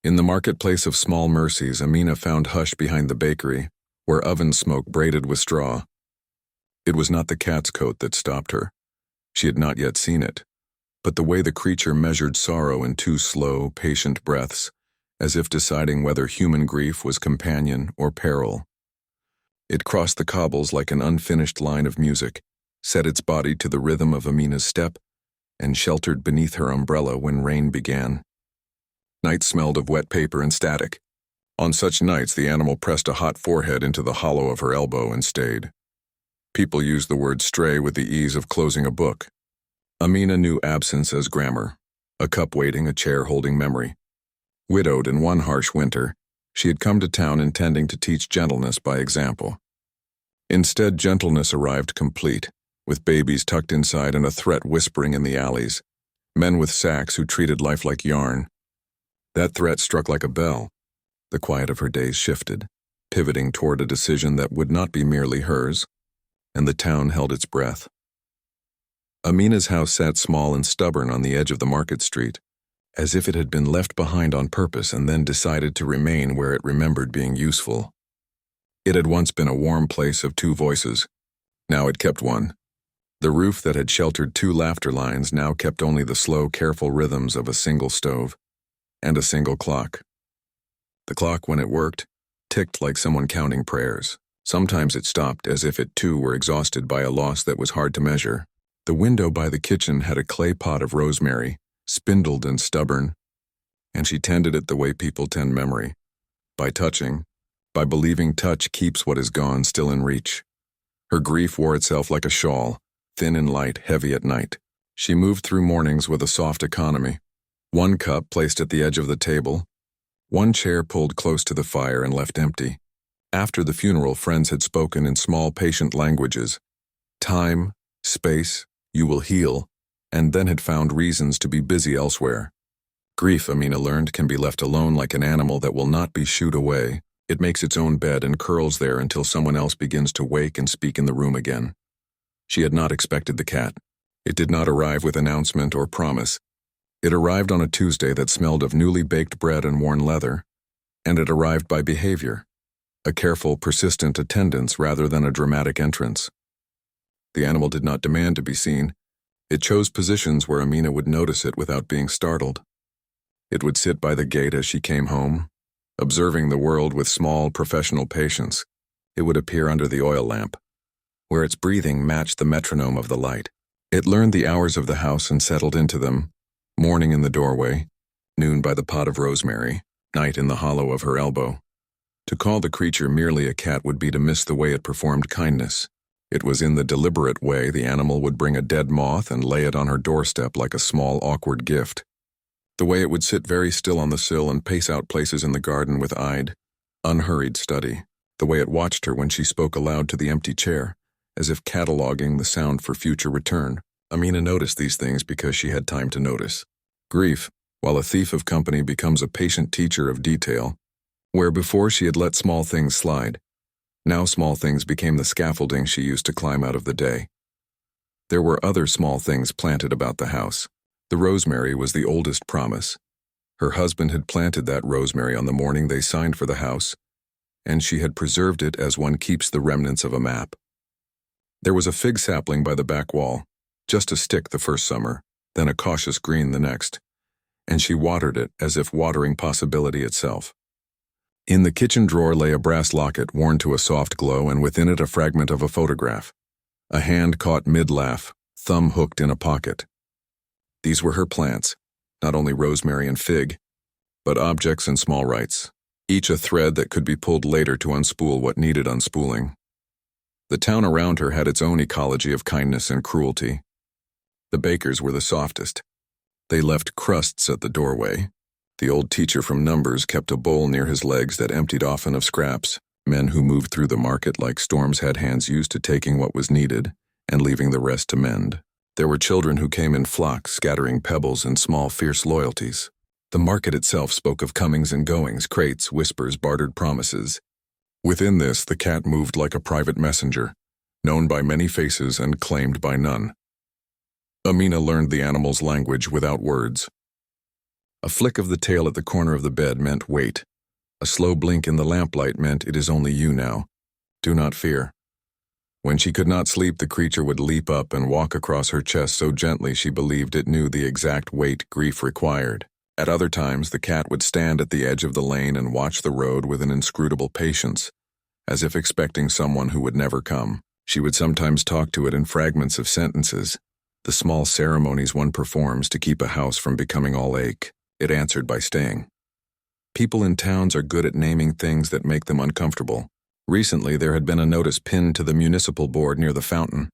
In the marketplace of small mercies, Amina found hush behind the bakery, where oven smoke braided with straw. It was not the cat's coat that stopped her. She had not yet seen it, but the way the creature measured sorrow in two slow, patient breaths, as if deciding whether human grief was companion or peril. It crossed the cobbles like an unfinished line of music, set its body to the rhythm of Amina's step, and sheltered beneath her umbrella when rain began. Night smelled of wet paper and static. On such nights, the animal pressed a hot forehead into the hollow of her elbow and stayed. People used the word stray with the ease of closing a book. Amina knew absence as grammar, a cup waiting, a chair holding memory. Widowed in one harsh winter, she had come to town intending to teach gentleness by example. Instead, gentleness arrived complete, with babies tucked inside and a threat whispering in the alleys, men with sacks who treated life like yarn. That threat struck like a bell. The quiet of her days shifted, pivoting toward a decision that would not be merely hers, and the town held its breath. Amina's house sat small and stubborn on the edge of the market street, as if it had been left behind on purpose and then decided to remain where it remembered being useful. It had once been a warm place of two voices. Now it kept one. The roof that had sheltered two laughter lines now kept only the slow, careful rhythms of a single stove and a single clock. The clock, when it worked, ticked like someone counting prayers. Sometimes it stopped as if it too were exhausted by a loss that was hard to measure. The window by the kitchen had a clay pot of rosemary, spindled and stubborn, and she tended it the way people tend memory, by touching, by believing touch keeps what is gone still in reach. Her grief wore itself like a shawl, thin and light, heavy at night. She moved through mornings with a soft economy. One cup placed at the edge of the table, one chair pulled close to the fire and left empty. After the funeral, friends had spoken in small, patient languages. Time, space, you will heal, and then had found reasons to be busy elsewhere. Grief, Amina learned, can be left alone like an animal that will not be shooed away. It makes its own bed and curls there until someone else begins to wake and speak in the room again. She had not expected the cat. It did not arrive with announcement or promise. It arrived on a Tuesday that smelled of newly baked bread and worn leather, and it arrived by behavior, a careful, persistent attendance rather than a dramatic entrance. The animal did not demand to be seen. It chose positions where Amina would notice it without being startled. It would sit by the gate as she came home, observing the world with small, professional patience. It would appear under the oil lamp, where its breathing matched the metronome of the light. It learned the hours of the house and settled into them. Morning in the doorway, noon by the pot of rosemary, night in the hollow of her elbow. To call the creature merely a cat would be to miss the way it performed kindness. It was in the deliberate way the animal would bring a dead moth and lay it on her doorstep like a small, awkward gift. The way it would sit very still on the sill and pace out places in the garden with eyed, unhurried study. The way it watched her when she spoke aloud to the empty chair, as if cataloging the sound for future return. Amina noticed these things because she had time to notice. Grief, while a thief of company, becomes a patient teacher of detail. Where before she had let small things slide, now small things became the scaffolding she used to climb out of the day. There were other small things planted about the house. The rosemary was the oldest promise. Her husband had planted that rosemary on the morning they signed for the house, and she had preserved it as one keeps the remnants of a map. There was a fig sapling by the back wall, just a stick the first summer, then a cautious green the next, and she watered it as if watering possibility itself. In the kitchen drawer lay a brass locket worn to a soft glow, and within it a fragment of a photograph. A hand caught mid-laugh, thumb hooked in a pocket. These were her plants, not only rosemary and fig, but objects and small rites, each a thread that could be pulled later to unspool what needed unspooling. The town around her had its own ecology of kindness and cruelty. The bakers were the softest. They left crusts at the doorway. The old teacher from Numbers kept a bowl near his legs that emptied often of scraps. Men who moved through the market like storms had hands used to taking what was needed and leaving the rest to mend. There were children who came in flocks, scattering pebbles and small, fierce loyalties. The market itself spoke of comings and goings, crates, whispers, bartered promises. Within this, the cat moved like a private messenger, known by many faces and claimed by none. Amina learned the animal's language without words. A flick of the tail at the corner of the bed meant wait. A slow blink in the lamplight meant it is only you now. Do not fear. When she could not sleep, the creature would leap up and walk across her chest so gently she believed it knew the exact weight grief required. At other times, the cat would stand at the edge of the lane and watch the road with an inscrutable patience, as if expecting someone who would never come. She would sometimes talk to it in fragments of sentences, the small ceremonies one performs to keep a house from becoming all ache. It answered by staying. People in towns are good at naming things that make them uncomfortable. Recently, there had been a notice pinned to the municipal board near the fountain,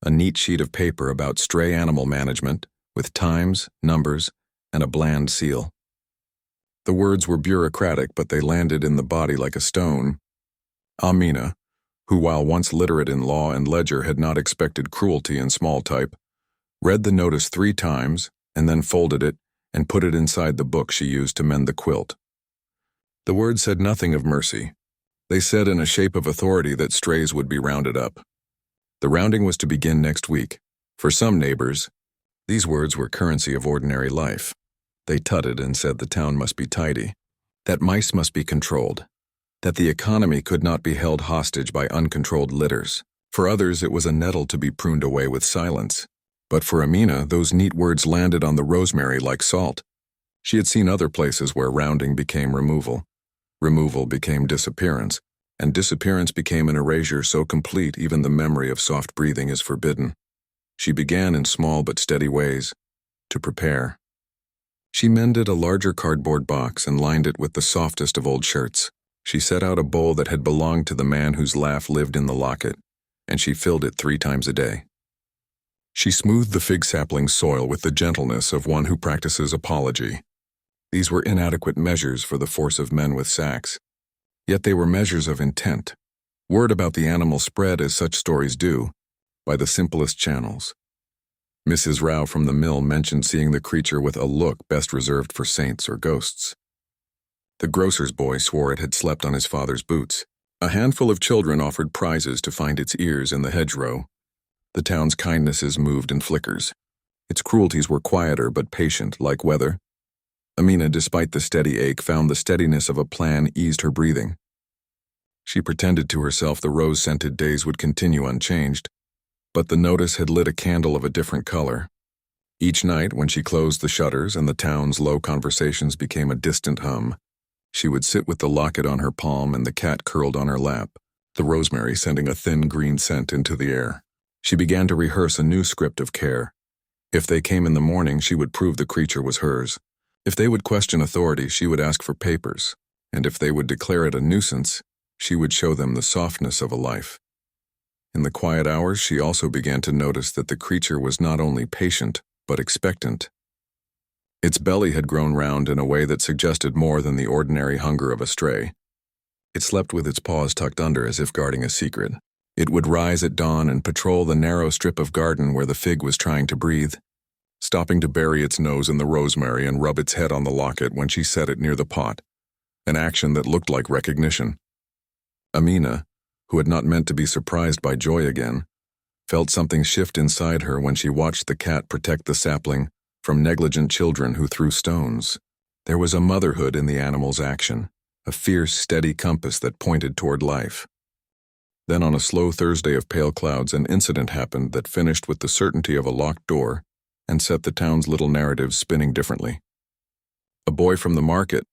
a neat sheet of paper about stray animal management, with times, numbers, and a bland seal. The words were bureaucratic, but they landed in the body like a stone. Amina, who while once literate in law and ledger had not expected cruelty in small type, read the notice 3 times and then folded it and put it inside the book she used to mend the quilt. The words said nothing of mercy. They said in a shape of authority that strays would be rounded up. The rounding was to begin next week. For some neighbors, these words were currency of ordinary life. They tutted and said the town must be tidy, that mice must be controlled, that the economy could not be held hostage by uncontrolled litters. For others, it was a nettle to be pruned away with silence. But for Amina, those neat words landed on the rosemary like salt. She had seen other places where rounding became removal. Removal became disappearance, and disappearance became an erasure so complete even the memory of soft breathing is forbidden. She began in small but steady ways, to prepare. She mended a larger cardboard box and lined it with the softest of old shirts. She set out a bowl that had belonged to the man whose laugh lived in the locket, and she filled it 3 times a day. She smoothed the fig sapling soil with the gentleness of one who practices apology. These were inadequate measures for the force of men with sacks, yet they were measures of intent. Word about the animal spread as such stories do, by the simplest channels. Mrs. Rao from the mill mentioned seeing the creature with a look best reserved for saints or ghosts. The grocer's boy swore it had slept on his father's boots. A handful of children offered prizes to find its ears in the hedgerow. The town's kindnesses moved in flickers. Its cruelties were quieter but patient, like weather. Amina, despite the steady ache, found the steadiness of a plan eased her breathing. She pretended to herself the rose-scented days would continue unchanged, but the notice had lit a candle of a different color. Each night, when she closed the shutters and the town's low conversations became a distant hum, she would sit with the locket on her palm and the cat curled on her lap, the rosemary sending a thin green scent into the air. She began to rehearse a new script of care. If they came in the morning, she would prove the creature was hers. If they would question authority, she would ask for papers, and if they would declare it a nuisance, she would show them the softness of a life. In the quiet hours, she also began to notice that the creature was not only patient, but expectant. Its belly had grown round in a way that suggested more than the ordinary hunger of a stray. It slept with its paws tucked under as if guarding a secret. It would rise at dawn and patrol the narrow strip of garden where the fig was trying to breathe, stopping to bury its nose in the rosemary and rub its head on the locket when she set it near the pot, an action that looked like recognition. Amina, who had not meant to be surprised by joy again, felt something shift inside her when she watched the cat protect the sapling from negligent children who threw stones. There was a motherhood in the animal's action, a fierce, steady compass that pointed toward life. Then on a slow Thursday of pale clouds, an incident happened that finished with the certainty of a locked door and set the town's little narratives spinning differently. A boy from the market,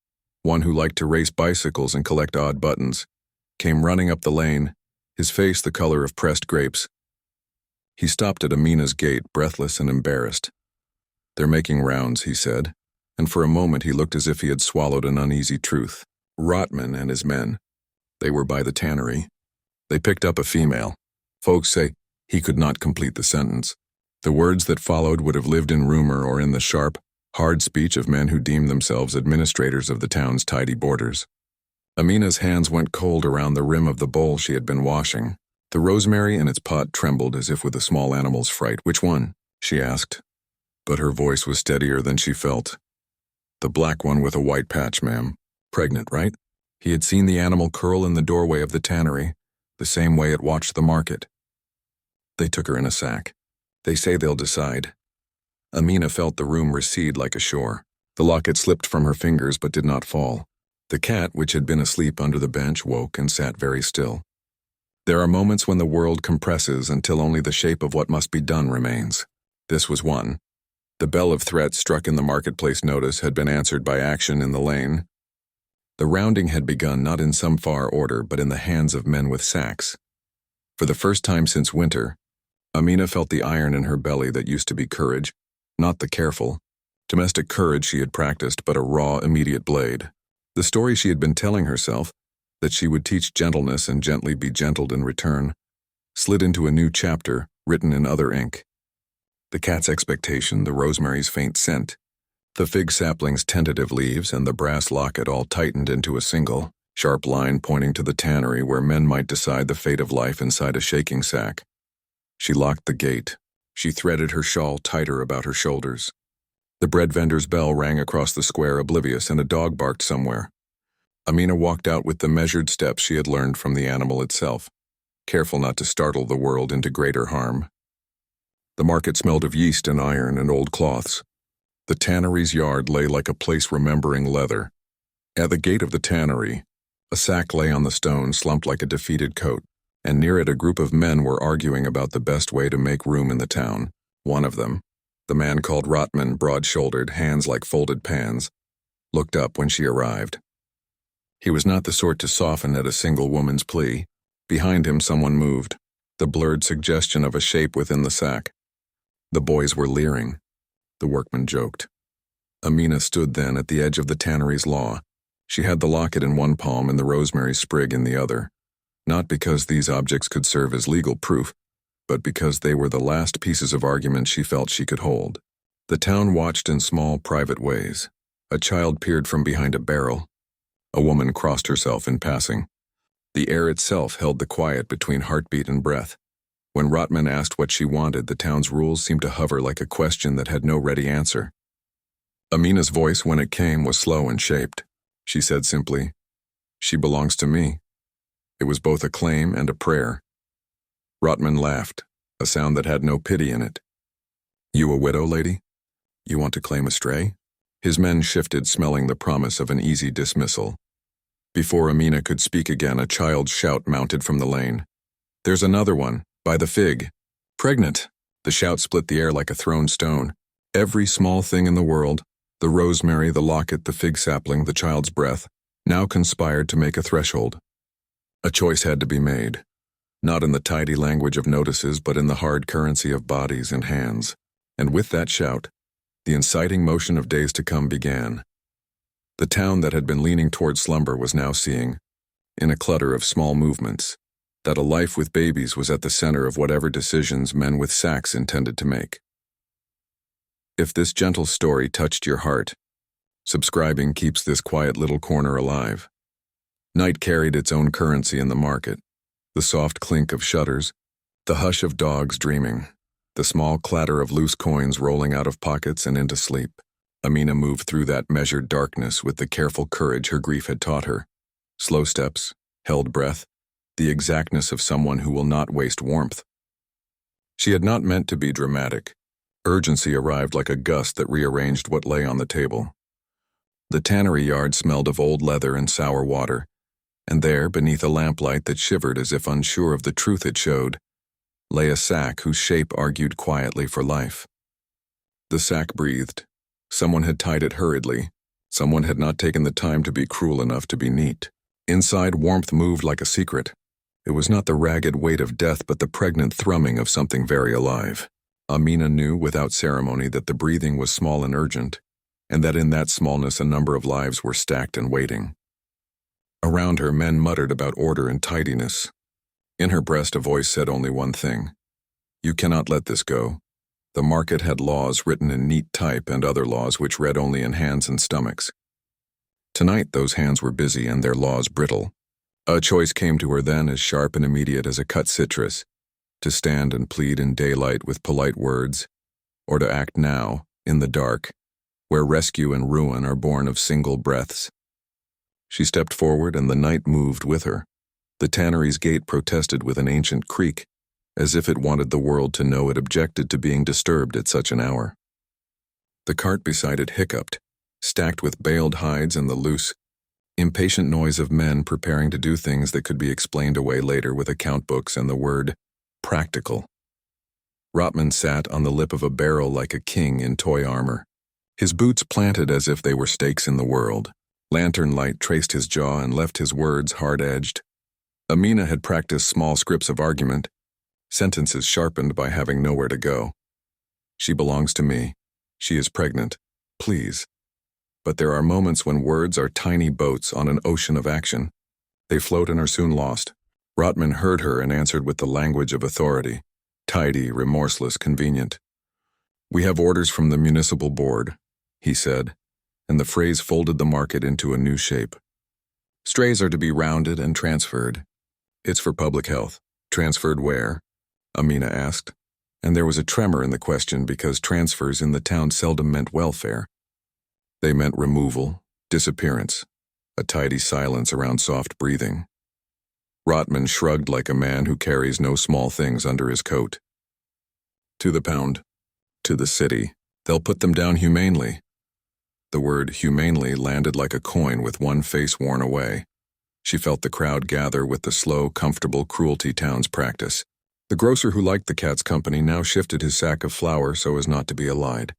one who liked to race bicycles and collect odd buttons, came running up the lane, his face the color of pressed grapes. He stopped at Amina's gate, breathless and embarrassed. "They're making rounds," he said, and for a moment he looked as if he had swallowed an uneasy truth. Rotman and his men. They were by the tannery. They picked up a female. Folks say he could not complete the sentence. The words that followed would have lived in rumor or in the sharp, hard speech of men who deemed themselves administrators of the town's tidy borders. Amina's hands went cold around the rim of the bowl she had been washing. The rosemary in its pot trembled as if with a small animal's fright. "Which one?" she asked. But her voice was steadier than she felt. "The black one with a white patch, ma'am. Pregnant, right?" He had seen the animal curl in the doorway of the tannery, the same way it watched the market. They took her in a sack. They say they'll decide. Amina felt the room recede like a shore. The locket slipped from her fingers but did not fall. The cat, which had been asleep under the bench, woke and sat very still. There are moments when the world compresses until only the shape of what must be done remains. This was one. The bell of threat struck in the marketplace notice had been answered by action in the lane. The rounding had begun not in some far order but in the hands of men with sacks. For the first time since winter, Amina felt the iron in her belly that used to be courage, not the careful, domestic courage she had practiced, but a raw, immediate blade. The story she had been telling herself, that she would teach gentleness and gently be gentled in return, slid into a new chapter, written in other ink. The cat's expectation, the rosemary's faint scent, the fig sapling's tentative leaves, and the brass locket all tightened into a single, sharp line pointing to the tannery where men might decide the fate of life inside a shaking sack. She locked the gate. She threaded her shawl tighter about her shoulders. The bread vendor's bell rang across the square, oblivious, and a dog barked somewhere. Amina walked out with the measured steps she had learned from the animal itself, careful not to startle the world into greater harm. The market smelled of yeast and iron and old cloths. The tannery's yard lay like a place remembering leather. At the gate of the tannery, a sack lay on the stone, slumped like a defeated coat, and near it a group of men were arguing about the best way to make room in the town. One of them, the man called Rotman, broad-shouldered, hands like folded pans, looked up when she arrived. He was not the sort to soften at a single woman's plea. Behind him someone moved, the blurred suggestion of a shape within the sack. The boys were leering. The workman joked. Amina stood then at the edge of the tannery's law. She had the locket in one palm and the rosemary sprig in the other, not because these objects could serve as legal proof, but because they were the last pieces of argument she felt she could hold. The town watched in small, private ways. A child peered from behind a barrel. A woman crossed herself in passing. The air itself held the quiet between heartbeat and breath. When Rotman asked what she wanted, the town's rules seemed to hover like a question that had no ready answer. Amina's voice, when it came, was slow and shaped. She said simply, "She belongs to me." It was both a claim and a prayer. Rotman laughed, a sound that had no pity in it. "You a widow, lady? You want to claim a stray?" His men shifted, smelling the promise of an easy dismissal. Before Amina could speak again, a child's shout mounted from the lane. "There's another one, by the fig. Pregnant!" The shout split the air like a thrown stone. Every small thing in the world, the rosemary, the locket, the fig sapling, the child's breath, now conspired to make a threshold. A choice had to be made, not in the tidy language of notices, but in the hard currency of bodies and hands. And with that shout, the inciting motion of days to come began. The town that had been leaning toward slumber was now seeing, in a clutter of small movements, that a life with babies was at the center of whatever decisions men with sacks intended to make. If this gentle story touched your heart, subscribing keeps this quiet little corner alive. Night carried its own currency in the market, the soft clink of shutters, the hush of dogs dreaming, the small clatter of loose coins rolling out of pockets and into sleep. Amina moved through that measured darkness with the careful courage her grief had taught her. Slow steps, held breath, the exactness of someone who will not waste warmth. She had not meant to be dramatic. Urgency arrived like a gust that rearranged what lay on the table. The tannery yard smelled of old leather and sour water, and there, beneath a lamplight that shivered as if unsure of the truth it showed, lay a sack whose shape argued quietly for life. The sack breathed. Someone had tied it hurriedly. Someone had not taken the time to be cruel enough to be neat. Inside, warmth moved like a secret. It was not the ragged weight of death, but the pregnant thrumming of something very alive. Amina knew without ceremony that the breathing was small and urgent, and that in that smallness a number of lives were stacked and waiting. Around her, men muttered about order and tidiness. In her breast, a voice said only one thing: "You cannot let this go." The market had laws written in neat type and other laws which read only in hands and stomachs. Tonight those hands were busy and their laws brittle. A choice came to her then as sharp and immediate as a cut citrus: to stand and plead in daylight with polite words, or to act now, in the dark, where rescue and ruin are born of single breaths. She stepped forward and the night moved with her. The tannery's gate protested with an ancient creak, as if it wanted the world to know it objected to being disturbed at such an hour. The cart beside it hiccuped, stacked with baled hides and the loose, impatient noise of men preparing to do things that could be explained away later with account books and the word practical. Rotman sat on the lip of a barrel like a king in toy armor, his boots planted as if they were stakes in the world. Lantern light traced his jaw and left his words hard-edged. Amina had practiced small scripts of argument, sentences sharpened by having nowhere to go. She belongs to me. She is pregnant. Please. But there are moments when words are tiny boats on an ocean of action. They float and are soon lost. Rotman heard her and answered with the language of authority. Tidy, remorseless, convenient. "We have orders from the municipal board," he said, and the phrase folded the market into a new shape. "Strays are to be rounded and transferred. It's for public health." "Transferred where?" Amina asked, and there was a tremor in the question because transfers in the town seldom meant welfare. They meant removal, disappearance, a tidy silence around soft breathing. Rotman shrugged like a man who carries no small things under his coat. "To the pound. To the city. They'll put them down humanely." The word humanely landed like a coin with one face worn away. She felt the crowd gather with the slow, comfortable cruelty towns practice. The grocer who liked the cat's company now shifted his sack of flour so as not to be allied.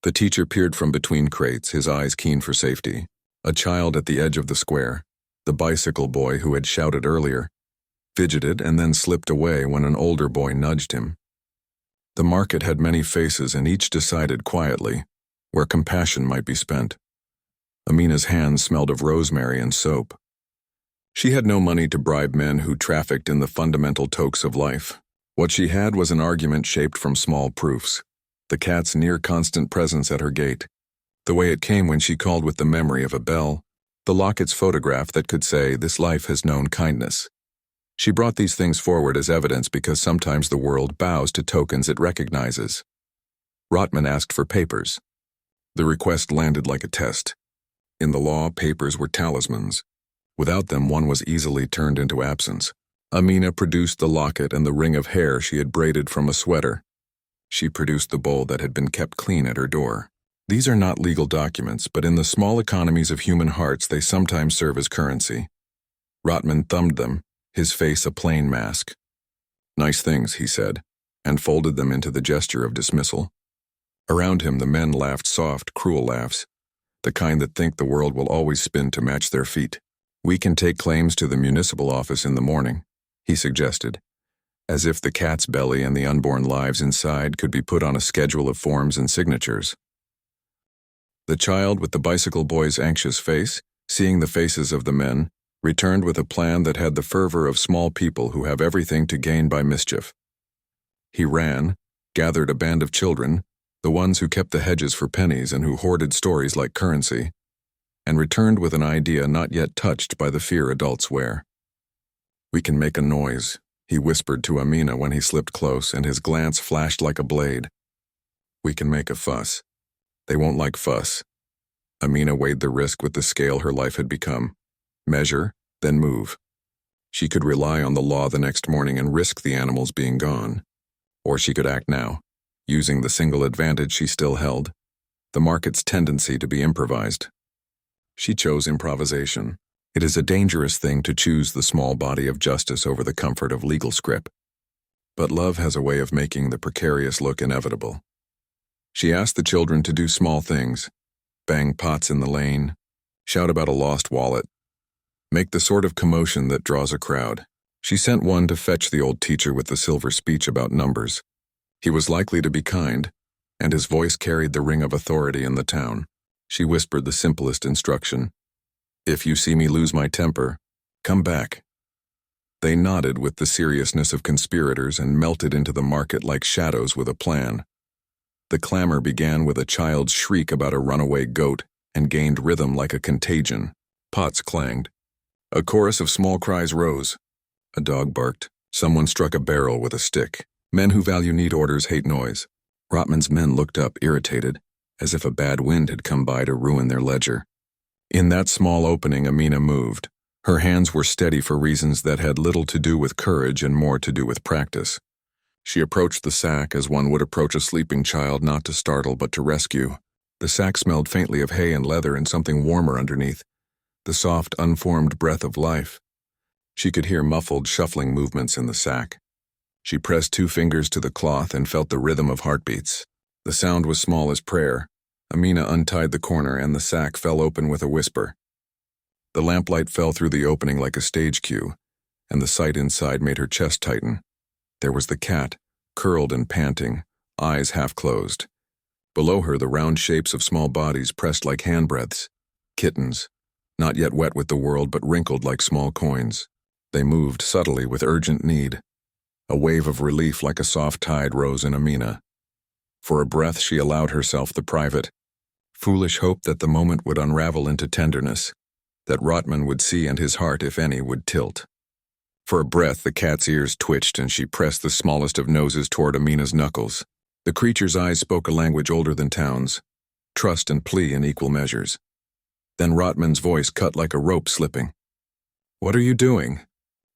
The teacher peered from between crates, his eyes keen for safety. A child at the edge of the square, the bicycle boy who had shouted earlier, fidgeted and then slipped away when an older boy nudged him. The market had many faces and each decided quietly where compassion might be spent. Amina's hands smelled of rosemary and soap. She had no money to bribe men who trafficked in the fundamental tokes of life. What she had was an argument shaped from small proofs. The cat's near-constant presence at her gate, the way it came when she called with the memory of a bell, the locket's photograph that could say, "This life has known kindness." She brought these things forward as evidence because sometimes the world bows to tokens it recognizes. Rotman asked for papers. The request landed like a test. In the law, papers were talismans. Without them, one was easily turned into absence. Amina produced the locket and the ring of hair she had braided from a sweater. She produced the bowl that had been kept clean at her door. These are not legal documents, but in the small economies of human hearts they sometimes serve as currency. Rotman thumbed them, his face a plain mask. "Nice things," he said, and folded them into the gesture of dismissal. Around him the men laughed soft, cruel laughs, the kind that think the world will always spin to match their feet. "We can take claims to the municipal office in the morning," he suggested, as if the cat's belly and the unborn lives inside could be put on a schedule of forms and signatures. The child with the bicycle boy's anxious face, seeing the faces of the men, returned with a plan that had the fervor of small people who have everything to gain by mischief. He ran, gathered a band of children, the ones who kept the hedges for pennies and who hoarded stories like currency, and returned with an idea not yet touched by the fear adults wear. "We can make a noise," he whispered to Amina when he slipped close, and his glance flashed like a blade. "We can make a fuss. They won't like fuss." Amina weighed the risk with the scale her life had become. Measure, then move. She could rely on the law the next morning and risk the animals being gone. Or she could act now, using the single advantage she still held, the market's tendency to be improvised. She chose improvisation. It is a dangerous thing to choose the small body of justice over the comfort of legal script. But love has a way of making the precarious look inevitable. She asked the children to do small things, bang pots in the lane, shout about a lost wallet, make the sort of commotion that draws a crowd. She sent one to fetch the old teacher with the silver speech about numbers. He was likely to be kind, and his voice carried the ring of authority in the town. She whispered the simplest instruction. "If you see me lose my temper, come back." They nodded with the seriousness of conspirators and melted into the market like shadows with a plan. The clamor began with a child's shriek about a runaway goat and gained rhythm like a contagion. Pots clanged. A chorus of small cries rose. A dog barked. Someone struck a barrel with a stick. Men who value neat orders hate noise. Rotman's men looked up, irritated, as if a bad wind had come by to ruin their ledger. In that small opening, Amina moved. Her hands were steady for reasons that had little to do with courage and more to do with practice. She approached the sack as one would approach a sleeping child, not to startle but to rescue. The sack smelled faintly of hay and leather and something warmer underneath, the soft, unformed breath of life. She could hear muffled, shuffling movements in the sack. She pressed 2 fingers to the cloth and felt the rhythm of heartbeats. The sound was small as prayer. Amina untied the corner and the sack fell open with a whisper. The lamplight fell through the opening like a stage cue, and the sight inside made her chest tighten. There was the cat, curled and panting, eyes half closed. Below her, the round shapes of small bodies pressed like handbreadths. Kittens, not yet wet with the world but wrinkled like small coins. They moved subtly with urgent need. A wave of relief like a soft tide rose in Amina. For a breath she allowed herself the private, foolish hope that the moment would unravel into tenderness, that Rotman would see and his heart, if any, would tilt. For a breath the cat's ears twitched and she pressed the smallest of noses toward Amina's knuckles. The creature's eyes spoke a language older than towns, trust and plea in equal measures. Then Rotman's voice cut like a rope slipping. "What are you doing?"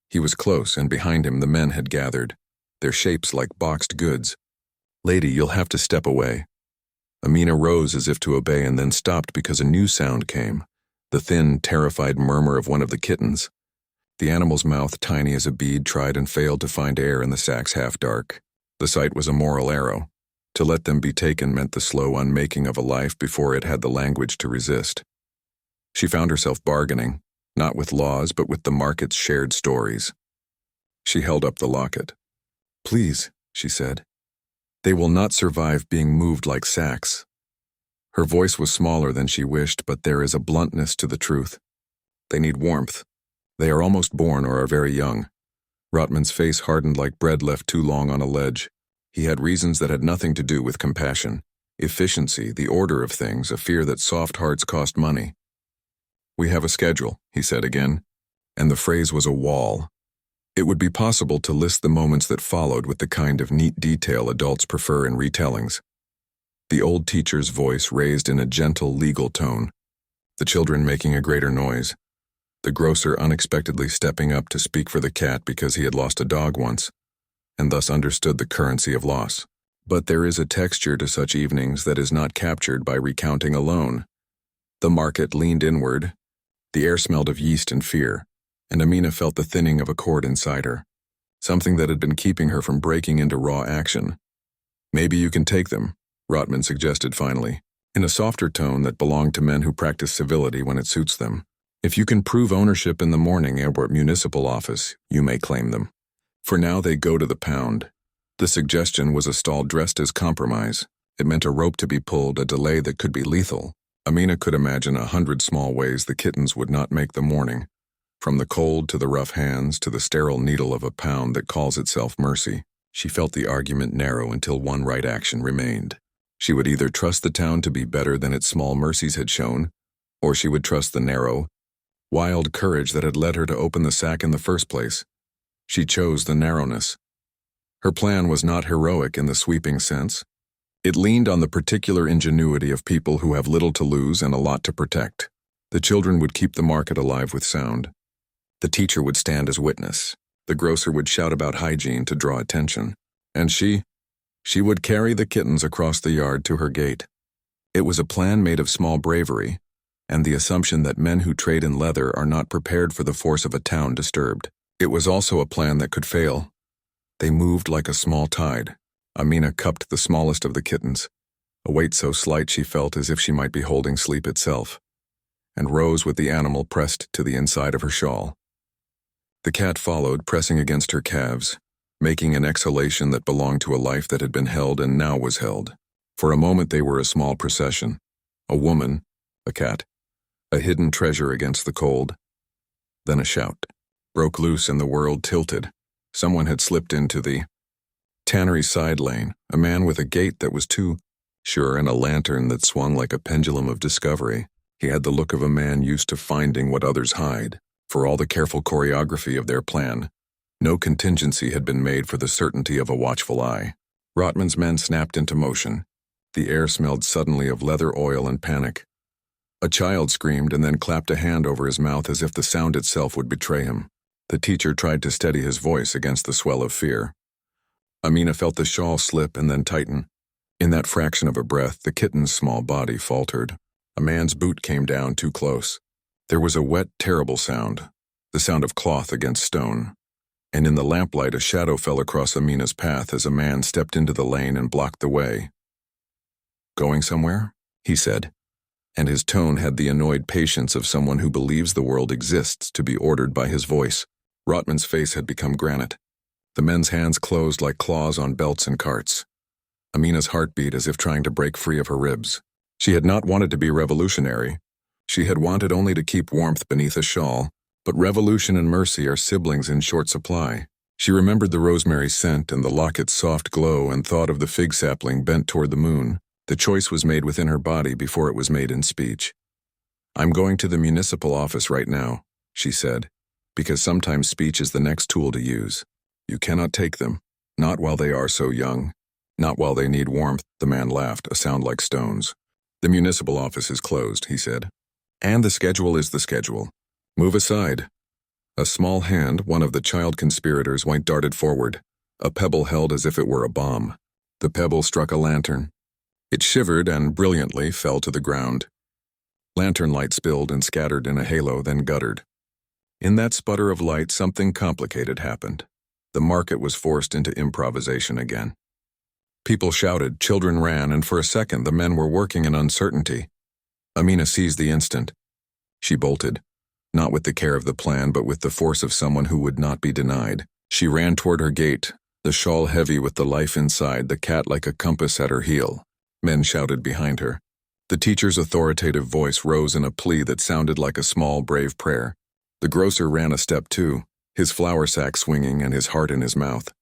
He was close, and behind him the men had gathered, their shapes like boxed goods. "Lady, you'll have to step away." Amina rose as if to obey and then stopped because a new sound came, the thin, terrified murmur of one of the kittens. The animal's mouth, tiny as a bead, tried and failed to find air in the sack's half-dark. The sight was a moral arrow. To let them be taken meant the slow unmaking of a life before it had the language to resist. She found herself bargaining, not with laws but with the market's shared stories. She held up the locket. "Please," she said. "They will not survive being moved like sacks." Her voice was smaller than she wished, but there is a bluntness to the truth. They need warmth. They are almost born or are very young. Rotman's face hardened like bread left too long on a ledge. He had reasons that had nothing to do with compassion, efficiency, the order of things, a fear that soft hearts cost money. "We have a schedule," he said again, and the phrase was a wall. It would be possible to list the moments that followed with the kind of neat detail adults prefer in retellings. The old teacher's voice raised in a gentle, legal tone, the children making a greater noise, the grocer unexpectedly stepping up to speak for the cat because he had lost a dog once, and thus understood the currency of loss. But there is a texture to such evenings that is not captured by recounting alone. The market leaned inward. The air smelled of yeast and fear, and Amina felt the thinning of a cord inside her, something that had been keeping her from breaking into raw action. "Maybe you can take them," Rotman suggested finally, in a softer tone that belonged to men who practice civility when it suits them. "If you can prove ownership in the morning airport municipal office, you may claim them. For now they go to the pound." The suggestion was a stall dressed as compromise. It meant a rope to be pulled, a delay that could be lethal. Amina could imagine 100 small ways the kittens would not make the morning, from the cold to the rough hands to the sterile needle of a pound that calls itself mercy. She felt the argument narrow until one right action remained. She would either trust the town to be better than its small mercies had shown, or she would trust the narrow, wild courage that had led her to open the sack in the first place. She chose the narrowness. Her plan was not heroic in the sweeping sense. It leaned on the particular ingenuity of people who have little to lose and a lot to protect. The children would keep the market alive with sound. The teacher would stand as witness. The grocer would shout about hygiene to draw attention. And she would carry the kittens across the yard to her gate. It was a plan made of small bravery, and the assumption that men who trade in leather are not prepared for the force of a town disturbed. It was also a plan that could fail. They moved like a small tide. Amina cupped the smallest of the kittens, a weight so slight she felt as if she might be holding sleep itself, and rose with the animal pressed to the inside of her shawl. The cat followed, pressing against her calves, making an exhalation that belonged to a life that had been held and now was held. For a moment they were a small procession, a woman, a cat, a hidden treasure against the cold. Then a shout broke loose and the world tilted. Someone had slipped into the tannery side lane, a man with a gait that was too sure and a lantern that swung like a pendulum of discovery. He had the look of a man used to finding what others hide. For all the careful choreography of their plan, no contingency had been made for the certainty of a watchful eye. Rotman's men snapped into motion. The air smelled suddenly of leather oil and panic. A child screamed and then clapped a hand over his mouth as if the sound itself would betray him. The teacher tried to steady his voice against the swell of fear. Amina felt the shawl slip and then tighten. In that fraction of a breath, the kitten's small body faltered. A man's boot came down too close. There was a wet, terrible sound, the sound of cloth against stone. And in the lamplight, a shadow fell across Amina's path as a man stepped into the lane and blocked the way. "Going somewhere?" he said, and his tone had the annoyed patience of someone who believes the world exists to be ordered by his voice. Rotman's face had become granite. The men's hands closed like claws on belts and carts. Amina's heart beat as if trying to break free of her ribs. She had not wanted to be revolutionary. She had wanted only to keep warmth beneath a shawl, but revolution and mercy are siblings in short supply. She remembered the rosemary scent and the locket's soft glow and thought of the fig sapling bent toward the moon. The choice was made within her body before it was made in speech. "I'm going to the municipal office right now," she said, "because sometimes speech is the next tool to use. You cannot take them, not while they are so young, not while they need warmth." The man laughed, a sound like stones. "The municipal office is closed," he said. "And the schedule is the schedule. Move aside." A small hand, one of the child conspirators, darted forward, a pebble held as if it were a bomb. The pebble struck a lantern. It shivered and brilliantly fell to the ground. Lantern light spilled and scattered in a halo, then guttered. In that sputter of light, something complicated happened. The market was forced into improvisation again. People shouted, children ran, and for a second the men were working in uncertainty. Amina seized the instant. She bolted, not with the care of the plan, but with the force of someone who would not be denied. She ran toward her gate, the shawl heavy with the life inside, the cat like a compass at her heel. Men shouted behind her. The teacher's authoritative voice rose in a plea that sounded like a small, brave prayer. The grocer ran a step too, his flour sack swinging and his heart in his mouth.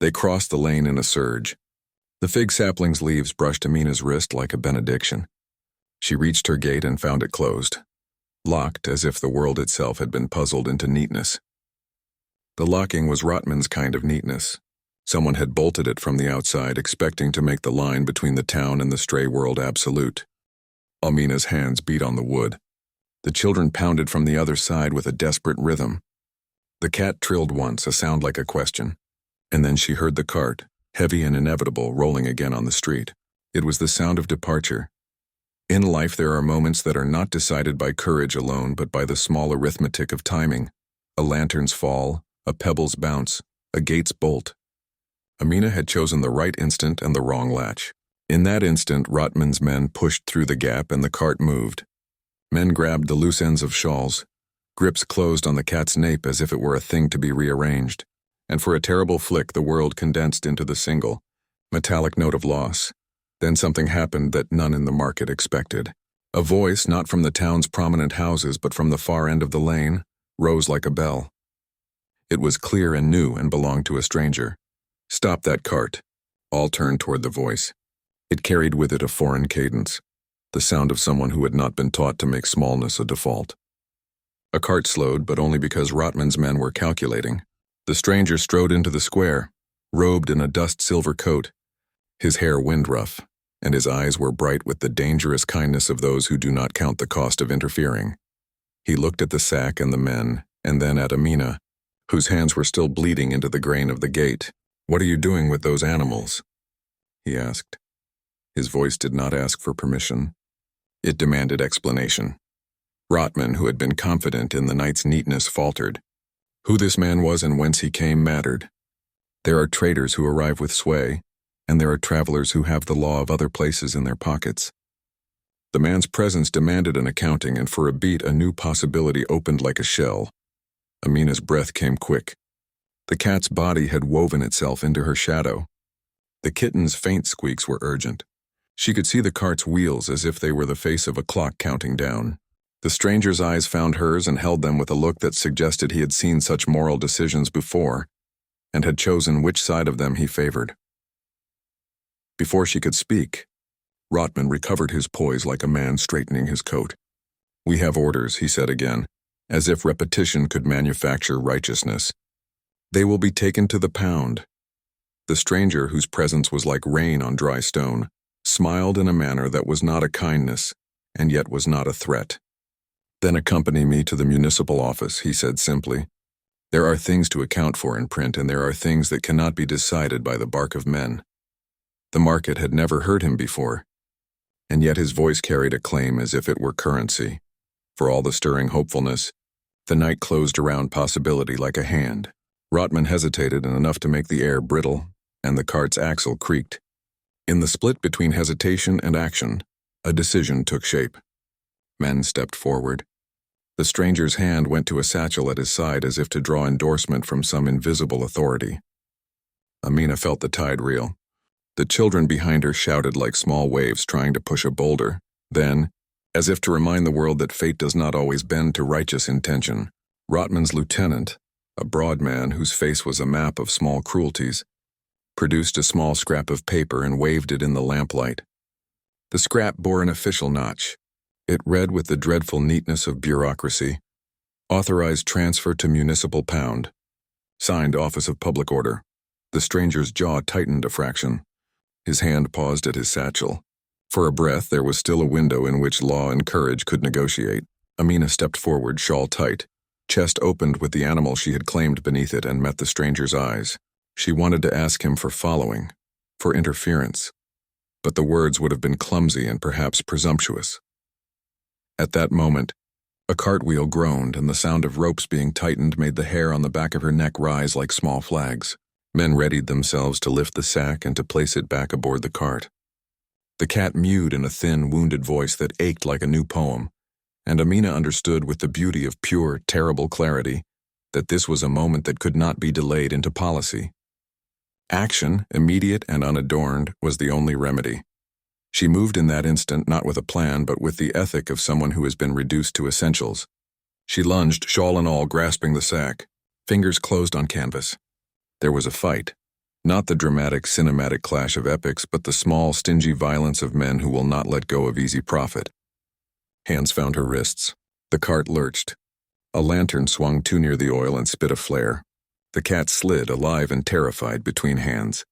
They crossed the lane in a surge. The fig sapling's leaves brushed Amina's wrist like a benediction. She reached her gate and found it closed, locked as if the world itself had been puzzled into neatness. The locking was Rotman's kind of neatness. Someone had bolted it from the outside, expecting to make the line between the town and the stray world absolute. Amina's hands beat on the wood. The children pounded from the other side with a desperate rhythm. The cat trilled once, a sound like a question, and then she heard the cart, heavy and inevitable, rolling again on the street. It was the sound of departure. In life there are moments that are not decided by courage alone, but by the small arithmetic of timing. A lantern's fall, a pebble's bounce, a gate's bolt. Amina had chosen the right instant and the wrong latch. In that instant, Rotman's men pushed through the gap and the cart moved. Men grabbed the loose ends of shawls. Grips closed on the cat's nape as if it were a thing to be rearranged. And for a terrible flick, the world condensed into the single, metallic note of loss. Then something happened that none in the market expected. A voice, not from the town's prominent houses but from the far end of the lane, rose like a bell. It was clear and new and belonged to a stranger. "Stop that cart." All turned toward the voice. It carried with it a foreign cadence, the sound of someone who had not been taught to make smallness a default. A cart slowed, but only because Rotman's men were calculating. The stranger strode into the square, robed in a dust-silver coat, his hair wind-rough, and his eyes were bright with the dangerous kindness of those who do not count the cost of interfering. He looked at the sack and the men, and then at Amina, whose hands were still bleeding into the grain of the gate. "What are you doing with those animals?" he asked. His voice did not ask for permission. It demanded explanation. Rotman, who had been confident in the night's neatness, faltered. Who this man was and whence he came mattered. There are traitors who arrive with sway, and there are travelers who have the law of other places in their pockets. The man's presence demanded an accounting, and for a beat a new possibility opened like a shell. Amina's breath came quick. The cat's body had woven itself into her shadow. The kitten's faint squeaks were urgent. She could see the cart's wheels as if they were the face of a clock counting down. The stranger's eyes found hers and held them with a look that suggested he had seen such moral decisions before, and had chosen which side of them he favored. Before she could speak, Rotman recovered his poise like a man straightening his coat. "We have orders," he said again, as if repetition could manufacture righteousness. "They will be taken to the pound." The stranger, whose presence was like rain on dry stone, smiled in a manner that was not a kindness, and yet was not a threat. "Then accompany me to the municipal office," he said simply. "There are things to account for in print, and there are things that cannot be decided by the bark of men." The market had never heard him before, and yet his voice carried a claim as if it were currency. For all the stirring hopefulness, the night closed around possibility like a hand. Rotman hesitated enough to make the air brittle, and the cart's axle creaked. In the split between hesitation and action, a decision took shape. Men stepped forward. The stranger's hand went to a satchel at his side as if to draw endorsement from some invisible authority. Amina felt the tide reel. The children behind her shouted like small waves trying to push a boulder. Then, as if to remind the world that fate does not always bend to righteous intention, Rotman's lieutenant, a broad man whose face was a map of small cruelties, produced a small scrap of paper and waved it in the lamplight. The scrap bore an official notch. It read with the dreadful neatness of bureaucracy, "Authorized transfer to municipal pound. Signed Office of Public Order." The stranger's jaw tightened a fraction. His hand paused at his satchel. For a breath, there was still a window in which law and courage could negotiate. Amina stepped forward, shawl tight. Chest opened with the animal she had claimed beneath it and met the stranger's eyes. She wanted to ask him for following, for interference, but the words would have been clumsy and perhaps presumptuous. At that moment, a cartwheel groaned and the sound of ropes being tightened made the hair on the back of her neck rise like small flags. Men readied themselves to lift the sack and to place it back aboard the cart. The cat mewed in a thin, wounded voice that ached like a new poem, and Amina understood with the beauty of pure, terrible clarity that this was a moment that could not be delayed into policy. Action, immediate and unadorned, was the only remedy. She moved in that instant not with a plan but with the ethic of someone who has been reduced to essentials. She lunged, shawl and all, grasping the sack. Fingers closed on canvas. There was a fight. Not the dramatic, cinematic clash of epics, but the small, stingy violence of men who will not let go of easy profit. Hands found her wrists. The cart lurched. A lantern swung too near the oil and spit a flare. The cat slid, alive and terrified, between hands.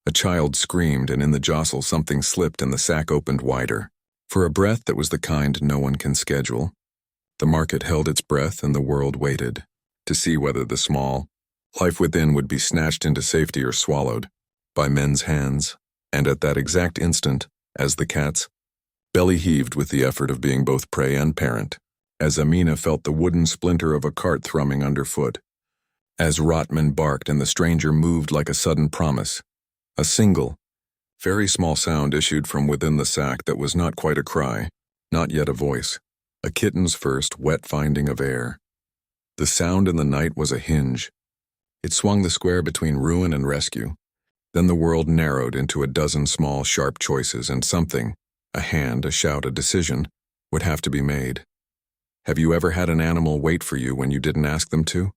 A child screamed, and in the jostle something slipped and the sack opened wider. For a breath that was the kind no one can schedule, the market held its breath and the world waited to see whether the small life within would be snatched into safety or swallowed by men's hands. And at that exact instant, as the cat's belly heaved with the effort of being both prey and parent, as Amina felt the wooden splinter of a cart thrumming underfoot, as Rotman barked and the stranger moved like a sudden promise, a single, very small sound issued from within the sack that was not quite a cry, not yet a voice, a kitten's first wet finding of air. The sound in the night was a hinge. It swung the square between ruin and rescue. Then the world narrowed into a dozen small, sharp choices, and something, a hand, a shout, a decision, would have to be made. Have you ever had an animal wait for you when you didn't ask them to?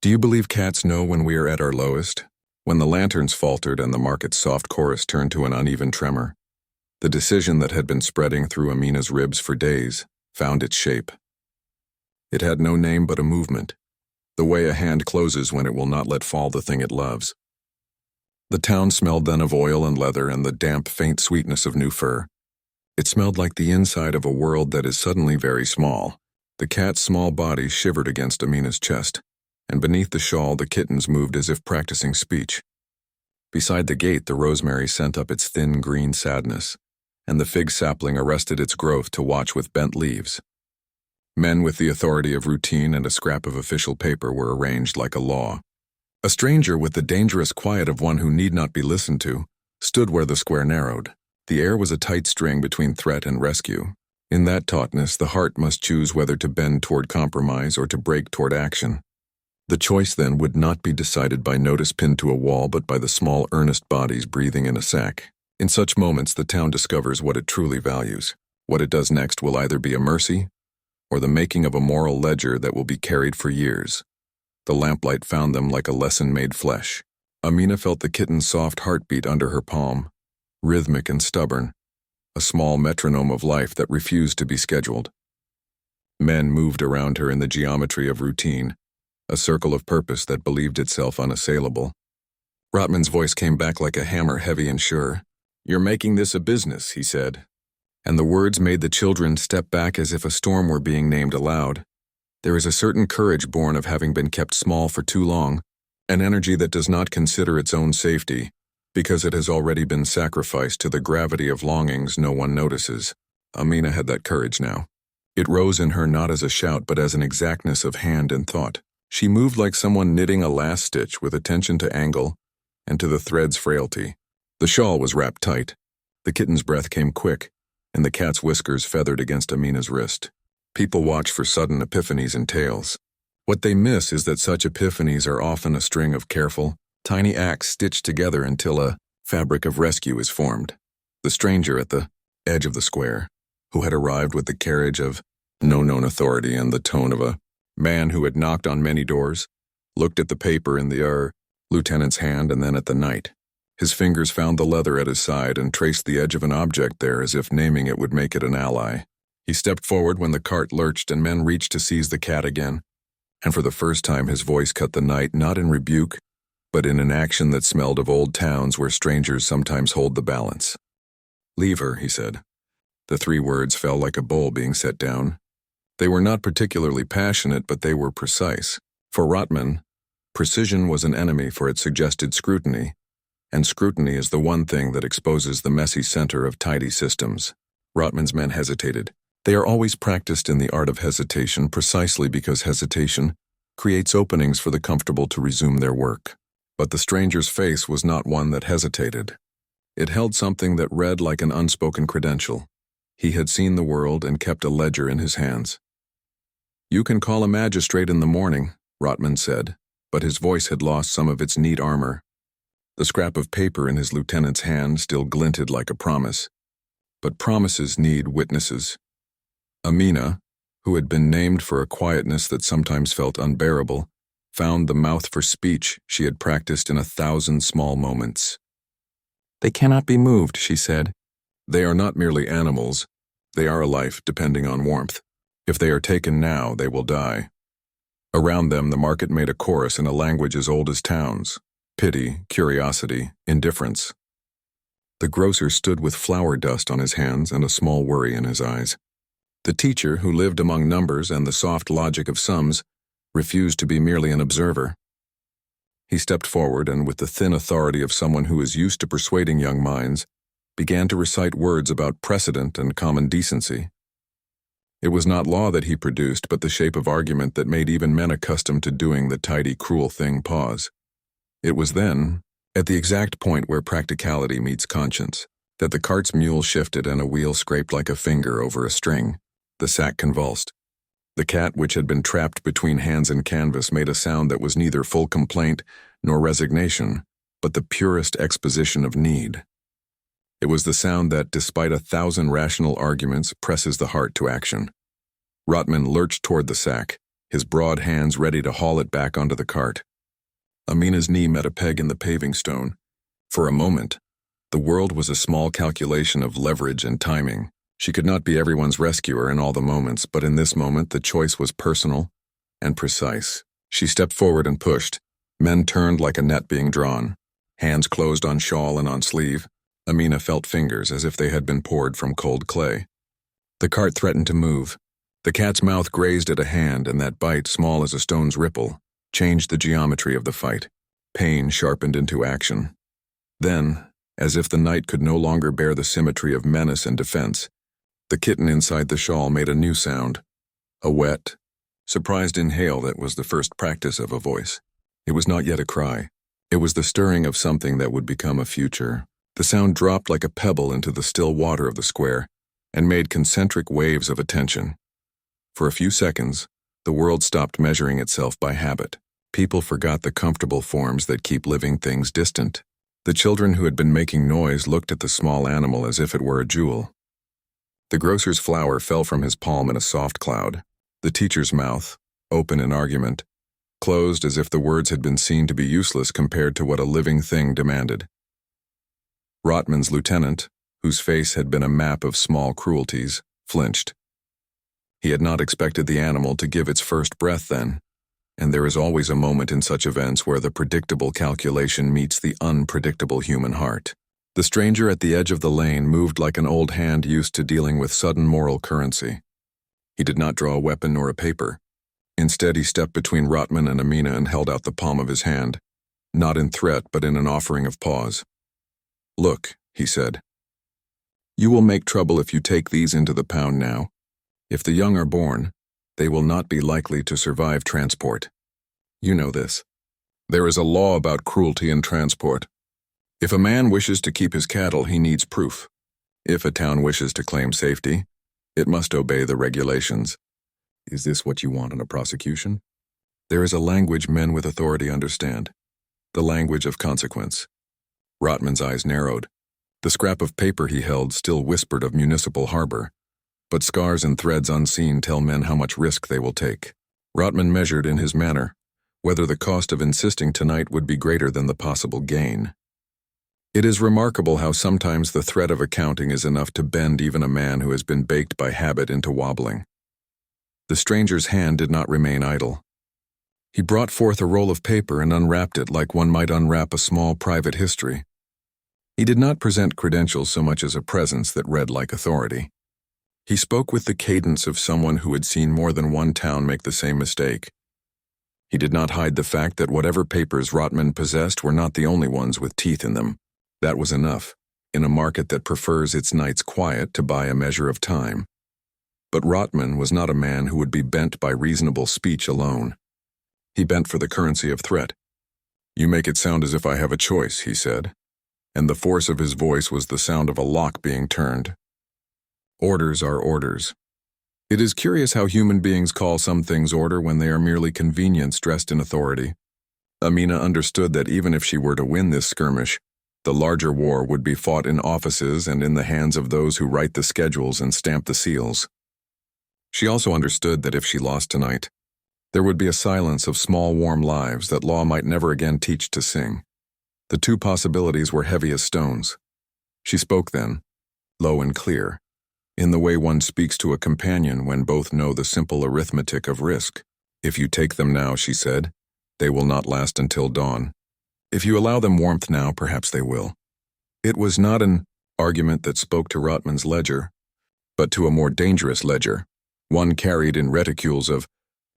Do you believe cats know when we are at our lowest? When the lanterns faltered and the market's soft chorus turned to an uneven tremor, the decision that had been spreading through Amina's ribs for days found its shape. It had no name but a movement, the way a hand closes when it will not let fall the thing it loves. The town smelled then of oil and leather and the damp, faint sweetness of new fur. It smelled like the inside of a world that is suddenly very small. The cat's small body shivered against Amina's chest, and beneath the shawl the kittens moved as if practicing speech. Beside the gate the rosemary sent up its thin green sadness, and the fig sapling arrested its growth to watch with bent leaves. Men with the authority of routine and a scrap of official paper were arranged like a law. A stranger with the dangerous quiet of one who need not be listened to stood where the square narrowed. The air was a tight string between threat and rescue. In that tautness, the heart must choose whether to bend toward compromise or to break toward action. The choice, then, would not be decided by notice pinned to a wall, but by the small, earnest bodies breathing in a sack. In such moments, the town discovers what it truly values. What it does next will either be a mercy or the making of a moral ledger that will be carried for years. The lamplight found them like a lesson made flesh. Amina felt the kitten's soft heartbeat under her palm, rhythmic and stubborn, a small metronome of life that refused to be scheduled. Men moved around her in the geometry of routine, a circle of purpose that believed itself unassailable. Rotman's voice came back like a hammer, heavy and sure. "You're making this a business," he said. And the words made the children step back as if a storm were being named aloud. There is a certain courage born of having been kept small for too long, an energy that does not consider its own safety, Because it has already been sacrificed to the gravity of longings no one notices. Amina had that courage now. It rose in her not as a shout but as an exactness of hand and thought. She moved like someone knitting a last stitch with attention to angle and to the thread's frailty. The shawl was wrapped tight. The kitten's breath came quick, and the cat's whiskers feathered against Amina's wrist. People watch for sudden epiphanies and tales. What they miss is that such epiphanies are often a string of careful, tiny acts stitched together until a fabric of rescue is formed. The stranger at the edge of the square, who had arrived with the carriage of no known authority and the tone of a man who had knocked on many doors, looked at the paper in the lieutenant's hand and then at the knight. His fingers found the leather at his side and traced the edge of an object there as if naming it would make it an ally. He stepped forward when the cart lurched and men reached to seize the cat again, and for the first time his voice cut the night not in rebuke, but in an action that smelled of old towns where strangers sometimes hold the balance. "Leave her," he said. The 3 words fell like a bowl being set down. They were not particularly passionate, but they were precise. For Rotman, precision was an enemy for it suggested scrutiny, and scrutiny is the one thing that exposes the messy center of tidy systems. Rotman's men hesitated. They are always practiced in the art of hesitation precisely because hesitation creates openings for the comfortable to resume their work. But the stranger's face was not one that hesitated. It held something that read like an unspoken credential. He had seen the world and kept a ledger in his hands. "You can call a magistrate in the morning," Rotman said, but his voice had lost some of its neat armor. The scrap of paper in his lieutenant's hand still glinted like a promise. But promises need witnesses. Amina, who had been named for a quietness that sometimes felt unbearable, found the mouth for speech she had practiced in 1,000 small moments. "They cannot be moved," she said. "They are not merely animals. They are a life depending on warmth. If they are taken now, they will die." Around them, the market made a chorus in a language as old as towns: pity, curiosity, indifference. The grocer stood with flour dust on his hands and a small worry in his eyes. The teacher, who lived among numbers and the soft logic of sums, refused to be merely an observer. He stepped forward and, with the thin authority of someone who is used to persuading young minds, began to recite words about precedent and common decency. It was not law that he produced, but the shape of argument that made even men accustomed to doing the tidy, cruel thing pause. It was then, at the exact point where practicality meets conscience, that the cart's mule shifted and a wheel scraped like a finger over a string. The sack convulsed. The cat, which had been trapped between hands and canvas, made a sound that was neither full complaint nor resignation, but the purest exposition of need. It was the sound that, despite 1,000 rational arguments, presses the heart to action. Rotman lurched toward the sack, his broad hands ready to haul it back onto the cart. Amina's knee met a peg in the paving stone. For a moment, the world was a small calculation of leverage and timing. She could not be everyone's rescuer in all the moments, but in this moment the choice was personal and precise. She stepped forward and pushed. Men turned like a net being drawn. Hands closed on shawl and on sleeve. Amina felt fingers as if they had been poured from cold clay. The cart threatened to move. The cat's mouth grazed at a hand, and that bite, small as a stone's ripple, changed the geometry of the fight. Pain sharpened into action. Then, as if the night could no longer bear the symmetry of menace and defense, the kitten inside the shawl made a new sound. A wet, surprised inhale that was the first practice of a voice. It was not yet a cry. It was the stirring of something that would become a future. The sound dropped like a pebble into the still water of the square and made concentric waves of attention. For a few seconds, the world stopped measuring itself by habit. People forgot the comfortable forms that keep living things distant. The children who had been making noise looked at the small animal as if it were a jewel. The grocer's flour fell from his palm in a soft cloud. The teacher's mouth, open in argument, closed as if the words had been seen to be useless compared to what a living thing demanded. Rotman's lieutenant, whose face had been a map of small cruelties, flinched. He had not expected the animal to give its first breath then, and there is always a moment in such events where the predictable calculation meets the unpredictable human heart. The stranger at the edge of the lane moved like an old hand used to dealing with sudden moral currency. He did not draw a weapon nor a paper. Instead, he stepped between Rotman and Amina and held out the palm of his hand, not in threat but in an offering of pause. "Look," he said. "You will make trouble if you take these into the pound now. If the young are born, they will not be likely to survive transport. You know this. There is a law about cruelty in transport. If a man wishes to keep his cattle, he needs proof. If a town wishes to claim safety, it must obey the regulations. Is this what you want in a prosecution? There is a language men with authority understand. The language of consequence." Rotman's eyes narrowed. The scrap of paper he held still whispered of municipal harbor. But scars and threads unseen tell men how much risk they will take. Rotman measured in his manner whether the cost of insisting tonight would be greater than the possible gain. It is remarkable how sometimes the threat of accounting is enough to bend even a man who has been baked by habit into wobbling. The stranger's hand did not remain idle. He brought forth a roll of paper and unwrapped it like one might unwrap a small private history. He did not present credentials so much as a presence that read like authority. He spoke with the cadence of someone who had seen more than one town make the same mistake. He did not hide the fact that whatever papers Rotman possessed were not the only ones with teeth in them. That was enough, in a market that prefers its nights quiet to buy a measure of time. But Rotman was not a man who would be bent by reasonable speech alone. He bent for the currency of threat. "You make it sound as if I have a choice," he said, and the force of his voice was the sound of a lock being turned. "Orders are orders. It is curious how human beings call some things order when they are merely convenience dressed in authority." Amina understood that even if she were to win this skirmish, the larger war would be fought in offices and in the hands of those who write the schedules and stamp the seals. She also understood that if she lost tonight, there would be a silence of small warm lives that law might never again teach to sing. The two possibilities were heavy as stones. She spoke then, low and clear, in the way one speaks to a companion when both know the simple arithmetic of risk. "If you take them now," she said, "they will not last until dawn. If you allow them warmth now, perhaps they will." It was not an argument that spoke to Rotman's ledger, but to a more dangerous ledger, one carried in reticules of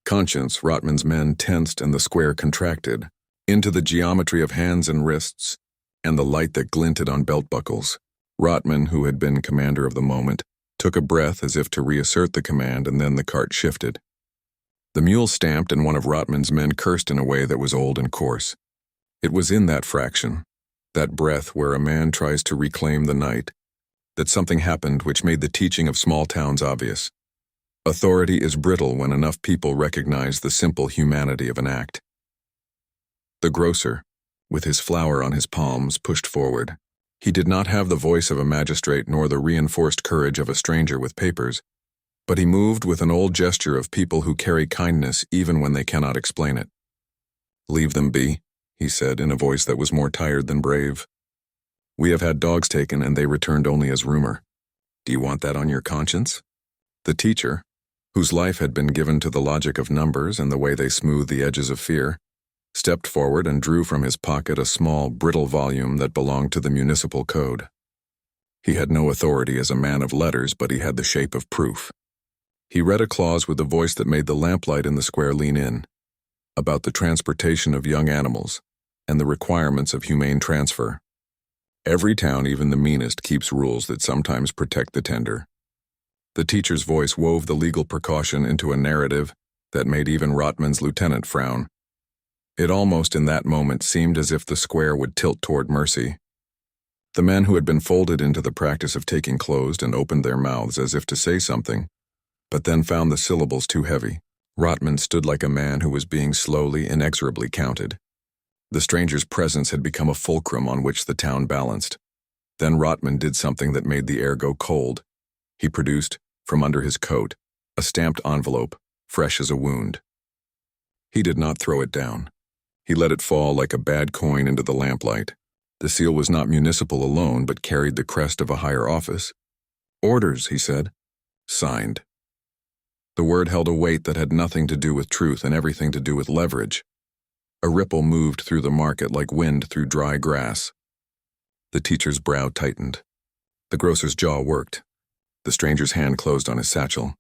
conscience. Rotman's men tensed and the square contracted, into the geometry of hands and wrists, and the light that glinted on belt buckles. Rotman, who had been commander of the moment, took a breath as if to reassert the command, and then the cart shifted. The mule stamped, and one of Rotman's men cursed in a way that was old and coarse. It was in that fraction, that breath where a man tries to reclaim the night, that something happened which made the teaching of small towns obvious. Authority is brittle when enough people recognize the simple humanity of an act. The grocer, with his flour on his palms, pushed forward. He did not have the voice of a magistrate nor the reinforced courage of a stranger with papers, but he moved with an old gesture of people who carry kindness even when they cannot explain it. "Leave them be," he said in a voice that was more tired than brave. "We have had dogs taken and they returned only as rumor. Do you want that on your conscience?" The teacher, whose life had been given to the logic of numbers and the way they smooth the edges of fear, stepped forward and drew from his pocket a small, brittle volume that belonged to the municipal code. He had no authority as a man of letters, but he had the shape of proof. He read a clause with a voice that made the lamplight in the square lean in, about the transportation of young animals and the requirements of humane transfer. Every town, even the meanest, keeps rules that sometimes protect the tender. The teacher's voice wove the legal precaution into a narrative that made even Rotman's lieutenant frown. It almost in that moment seemed as if the square would tilt toward mercy. The men who had been folded into the practice of taking closed and opened their mouths as if to say something, but then found the syllables too heavy. Rotman stood like a man who was being slowly, inexorably counted. The stranger's presence had become a fulcrum on which the town balanced. Then Rotman did something that made the air go cold. He produced, from under his coat, a stamped envelope, fresh as a wound. He did not throw it down. He let it fall like a bad coin into the lamplight. The seal was not municipal alone, but carried the crest of a higher office. "Orders," he said. "Signed." The word held a weight that had nothing to do with truth and everything to do with leverage. A ripple moved through the market like wind through dry grass. The teacher's brow tightened. The grocer's jaw worked. The stranger's hand closed on his satchel.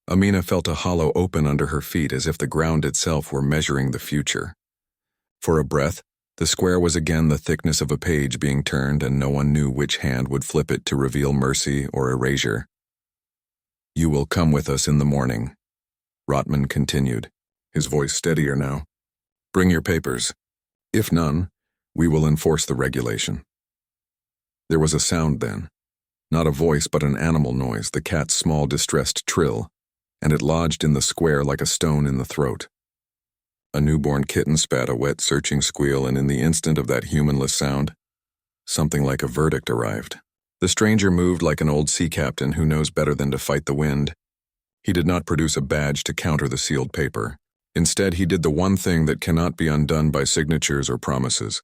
Amina felt a hollow open under her feet as if the ground itself were measuring the future. For a breath, The square was again the thickness of a page being turned, and no one knew which hand would flip it to reveal mercy or erasure. "You will come with us in the morning," Rotman continued, his voice steadier now. "Bring your papers. If none, we will enforce the regulation." There was a sound then. Not a voice but an animal noise, the cat's small distressed trill, and it lodged in the square like a stone in the throat. A newborn kitten spat a wet, searching squeal, and in the instant of that humanless sound, something like a verdict arrived. The stranger moved like an old sea captain who knows better than to fight the wind. He did not produce a badge to counter the sealed paper. Instead, he did the one thing that cannot be undone by signatures or promises.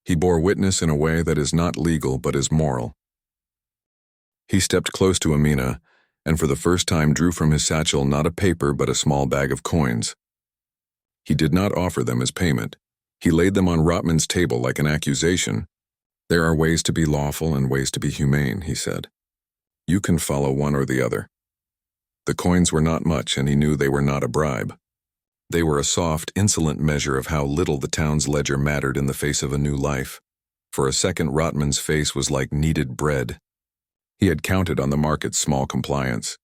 He bore witness in a way that is not legal but is moral. He stepped close to Amina, and for the first time drew from his satchel not a paper but a small bag of coins. He did not offer them as payment. He laid them on Rotman's table like an accusation. "There are ways to be lawful and ways to be humane," he said. "You can follow one or the other." The coins were not much, and he knew they were not a bribe. They were a soft, insolent measure of how little the town's ledger mattered in the face of a new life. For a second, Rotman's face was like kneaded bread. He had counted on the market's small compliance.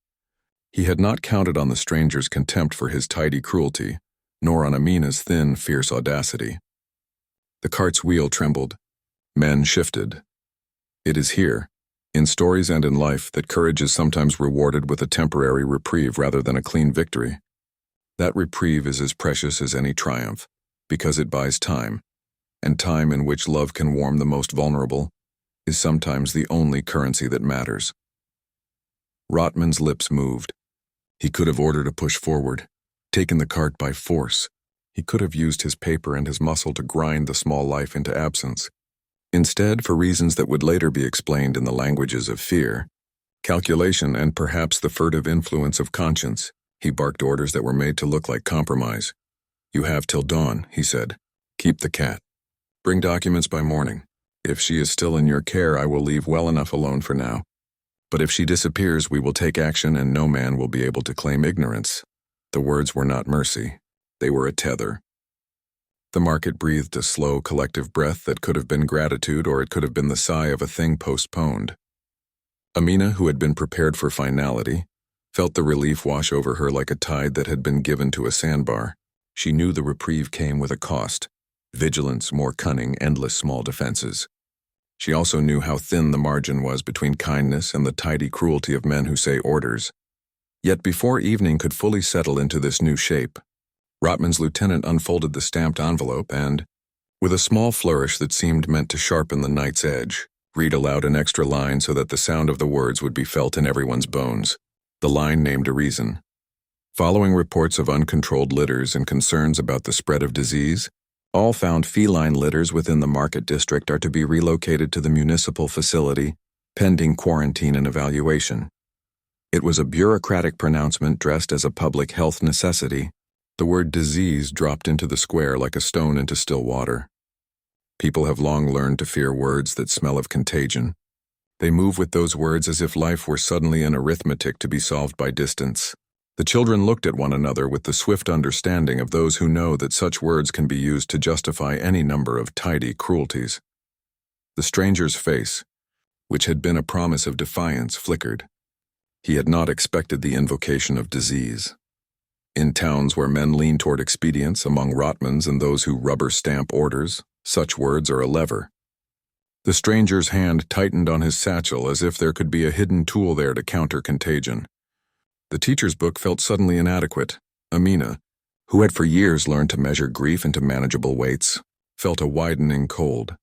He had not counted on the stranger's contempt for his tidy cruelty, nor on Amina's thin, fierce audacity. The cart's wheel trembled. Men shifted. It is here, in stories and in life, that courage is sometimes rewarded with a temporary reprieve rather than a clean victory. That reprieve is as precious as any triumph, because it buys time, and time in which love can warm the most vulnerable is sometimes the only currency that matters. Rotman's lips moved. He could have ordered a push forward, taken the cart by force. He could have used his paper and his muscle to grind the small life into absence. Instead, for reasons that would later be explained in the languages of fear, calculation, and perhaps the furtive influence of conscience, he barked orders that were made to look like compromise. "You have till dawn," he said. "Keep the cat. Bring documents by morning. If she is still in your care, I will leave well enough alone for now. But if she disappears, we will take action, and no man will be able to claim ignorance." The words were not mercy. They were a tether. The market breathed a slow, collective breath that could have been gratitude, or it could have been the sigh of a thing postponed. Amina, who had been prepared for finality, felt the relief wash over her like a tide that had been given to a sandbar. She knew the reprieve came with a cost: vigilance, more cunning, endless small defenses. She also knew how thin the margin was between kindness and the tidy cruelty of men who say orders. Yet before evening could fully settle into this new shape, Rotman's lieutenant unfolded the stamped envelope and, with a small flourish that seemed meant to sharpen the night's edge, read aloud an extra line so that the sound of the words would be felt in everyone's bones. The line named a reason. "Following reports of uncontrolled litters and concerns about the spread of disease, all found feline litters within the market district are to be relocated to the municipal facility, pending quarantine and evaluation." It was a bureaucratic pronouncement dressed as a public health necessity. The word disease dropped into the square like a stone into still water. People have long learned to fear words that smell of contagion. They move with those words as if life were suddenly an arithmetic to be solved by distance. The children looked at one another with the swift understanding of those who know that such words can be used to justify any number of tidy cruelties. The stranger's face, which had been a promise of defiance, flickered. He had not expected the invocation of disease. In towns where men lean toward expedience, among Rotmans and those who rubber stamp orders, such words are a lever. The stranger's hand tightened on his satchel as if there could be a hidden tool there to counter contagion. The teacher's book felt suddenly inadequate. Amina, who had for years learned to measure grief into manageable weights, felt a widening cold.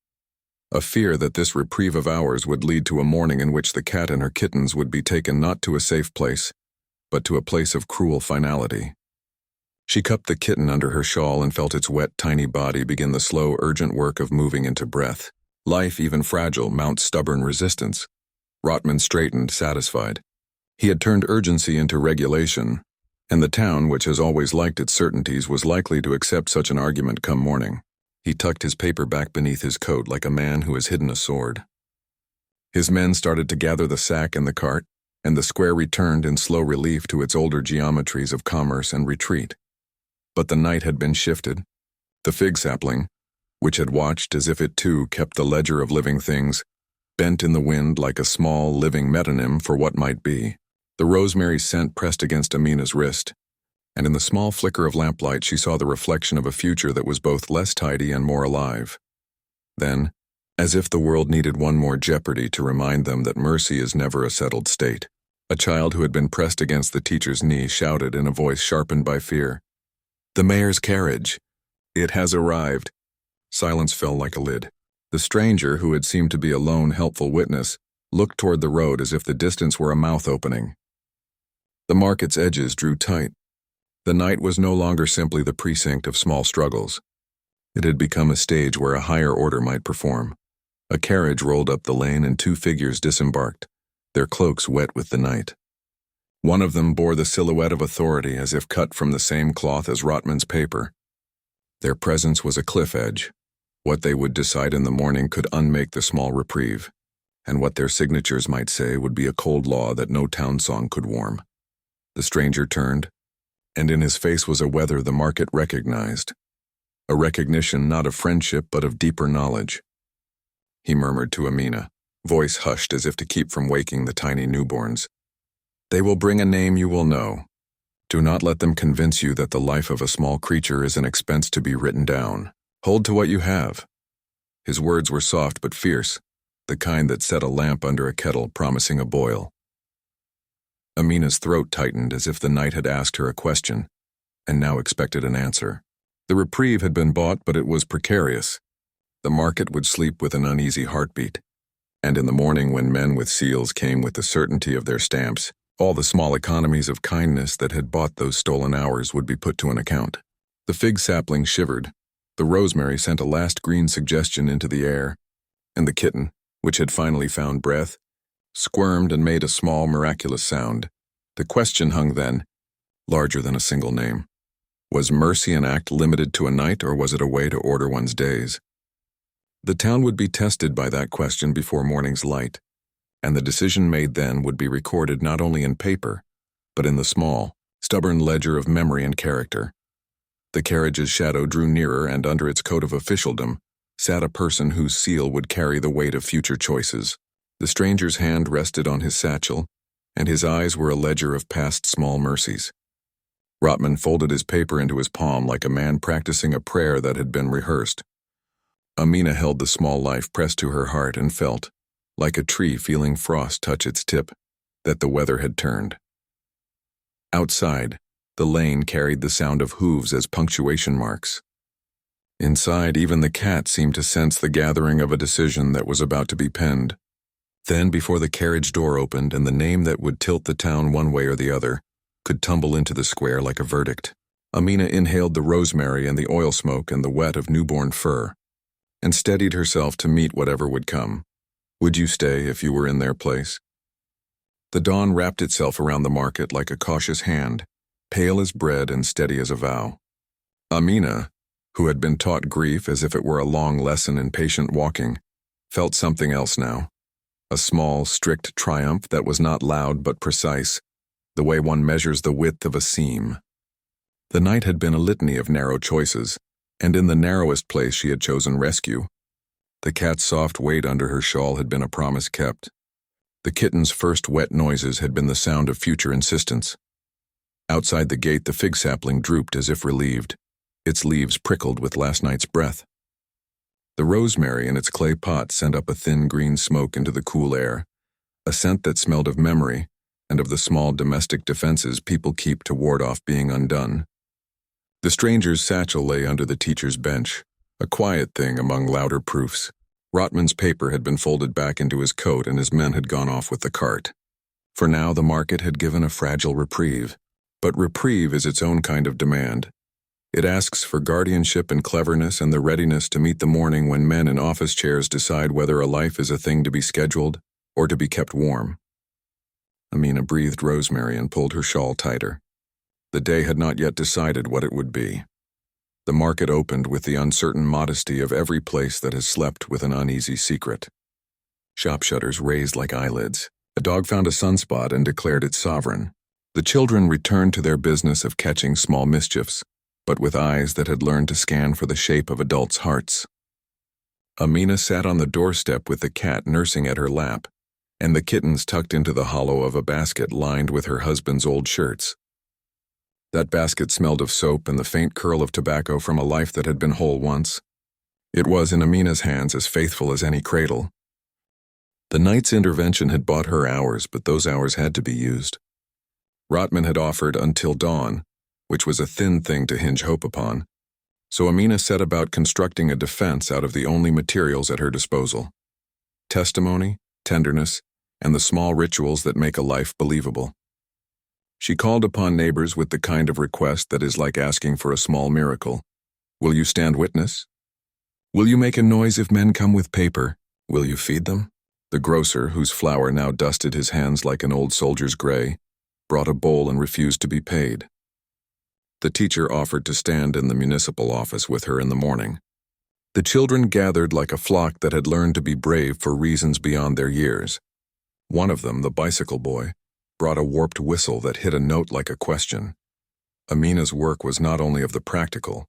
A fear that this reprieve of hours would lead to a morning in which the cat and her kittens would be taken not to a safe place, but to a place of cruel finality. She cupped the kitten under her shawl and felt its wet, tiny body begin the slow, urgent work of moving into breath. Life, even fragile, mounts stubborn resistance. Rotman straightened, satisfied. He had turned urgency into regulation, and the town, which has always liked its certainties, was likely to accept such an argument come morning. He tucked his paper back beneath his coat like a man who has hidden a sword. His men started to gather the sack and the cart, and the square returned in slow relief to its older geometries of commerce and retreat. But the night had been shifted. The fig sapling, which had watched as if it too kept the ledger of living things, bent in the wind like a small, living metonym for what might be. The rosemary scent pressed against Amina's wrist, and in the small flicker of lamplight she saw the reflection of a future that was both less tidy and more alive. Then, as if the world needed one more jeopardy to remind them that mercy is never a settled state, a child who had been pressed against the teacher's knee shouted in a voice sharpened by fear, "The mayor's carriage! It has arrived!" Silence fell like a lid. The stranger, who had seemed to be a lone, helpful witness, looked toward the road as if the distance were a mouth opening. The market's edges drew tight. The night was no longer simply the precinct of small struggles. It had become a stage where a higher order might perform. A carriage rolled up the lane and two figures disembarked, their cloaks wet with the night. One of them bore the silhouette of authority as if cut from the same cloth as Rotman's paper. Their presence was a cliff edge. What they would decide in the morning could unmake the small reprieve, and what their signatures might say would be a cold law that no town song could warm. The stranger turned, and in his face was a weather the market recognized, a recognition not of friendship but of deeper knowledge. He murmured to Amina, voice hushed as if to keep from waking the tiny newborns. "They will bring a name you will know. Do not let them convince you that the life of a small creature is an expense to be written down. Hold to what you have." His words were soft but fierce, the kind that set a lamp under a kettle promising a boil. Amina's throat tightened as if the night had asked her a question, and now expected an answer. The reprieve had been bought, but it was precarious. The market would sleep with an uneasy heartbeat, and in the morning when men with seals came with the certainty of their stamps, all the small economies of kindness that had bought those stolen hours would be put to an account. The fig sapling shivered. The rosemary sent a last green suggestion into the air, and the kitten, which had finally found breath, squirmed and made a small, miraculous sound. The question hung then, larger than a single name. Was mercy an act limited to a night, or was it a way to order one's days? The town would be tested by that question before morning's light, and the decision made then would be recorded not only in paper, but in the small, stubborn ledger of memory and character. The carriage's shadow drew nearer, and under its coat of officialdom sat a person whose seal would carry the weight of future choices. The stranger's hand rested on his satchel, and his eyes were a ledger of past small mercies. Rotman folded his paper into his palm like a man practicing a prayer that had been rehearsed. Amina held the small life pressed to her heart and felt, like a tree feeling frost touch its tip, that the weather had turned. Outside, the lane carried the sound of hooves as punctuation marks. Inside, even the cat seemed to sense the gathering of a decision that was about to be penned. Then, before the carriage door opened and the name that would tilt the town one way or the other could tumble into the square like a verdict, Amina inhaled the rosemary and the oil smoke and the wet of newborn fur, and steadied herself to meet whatever would come. Would you stay if you were in their place? The dawn wrapped itself around the market like a cautious hand, pale as bread and steady as a vow. Amina, who had been taught grief as if it were a long lesson in patient walking, felt something else now. A small, strict triumph that was not loud but precise, the way one measures the width of a seam. The night had been a litany of narrow choices, and in the narrowest place she had chosen rescue. The cat's soft weight under her shawl had been a promise kept. The kitten's first wet noises had been the sound of future insistence. Outside the gate, the fig sapling drooped as if relieved, its leaves prickled with last night's breath. The rosemary in its clay pot sent up a thin green smoke into the cool air, a scent that smelled of memory and of the small domestic defenses people keep to ward off being undone. The stranger's satchel lay under the teacher's bench, a quiet thing among louder proofs. Rotman's paper had been folded back into his coat and his men had gone off with the cart. For now the market had given a fragile reprieve. But reprieve is its own kind of demand. It asks for guardianship and cleverness and the readiness to meet the morning when men in office chairs decide whether a life is a thing to be scheduled or to be kept warm. Amina breathed rosemary and pulled her shawl tighter. The day had not yet decided what it would be. The market opened with the uncertain modesty of every place that has slept with an uneasy secret. Shop shutters raised like eyelids. A dog found a sunspot and declared it sovereign. The children returned to their business of catching small mischiefs, but with eyes that had learned to scan for the shape of adults' hearts. Amina sat on the doorstep with the cat nursing at her lap, and the kittens tucked into the hollow of a basket lined with her husband's old shirts. That basket smelled of soap and the faint curl of tobacco from a life that had been whole once. It was in Amina's hands as faithful as any cradle. The night's intervention had bought her hours, but those hours had to be used. Rotman had offered until dawn, which was a thin thing to hinge hope upon, so Amina set about constructing a defense out of the only materials at her disposal: testimony, tenderness, and the small rituals that make a life believable. She called upon neighbors with the kind of request that is like asking for a small miracle. Will you stand witness? Will you make a noise if men come with paper? Will you feed them? The grocer, whose flour now dusted his hands like an old soldier's gray, brought a bowl and refused to be paid. The teacher offered to stand in the municipal office with her in the morning. The children gathered like a flock that had learned to be brave for reasons beyond their years. One of them, the bicycle boy, brought a warped whistle that hit a note like a question. Amina's work was not only of the practical.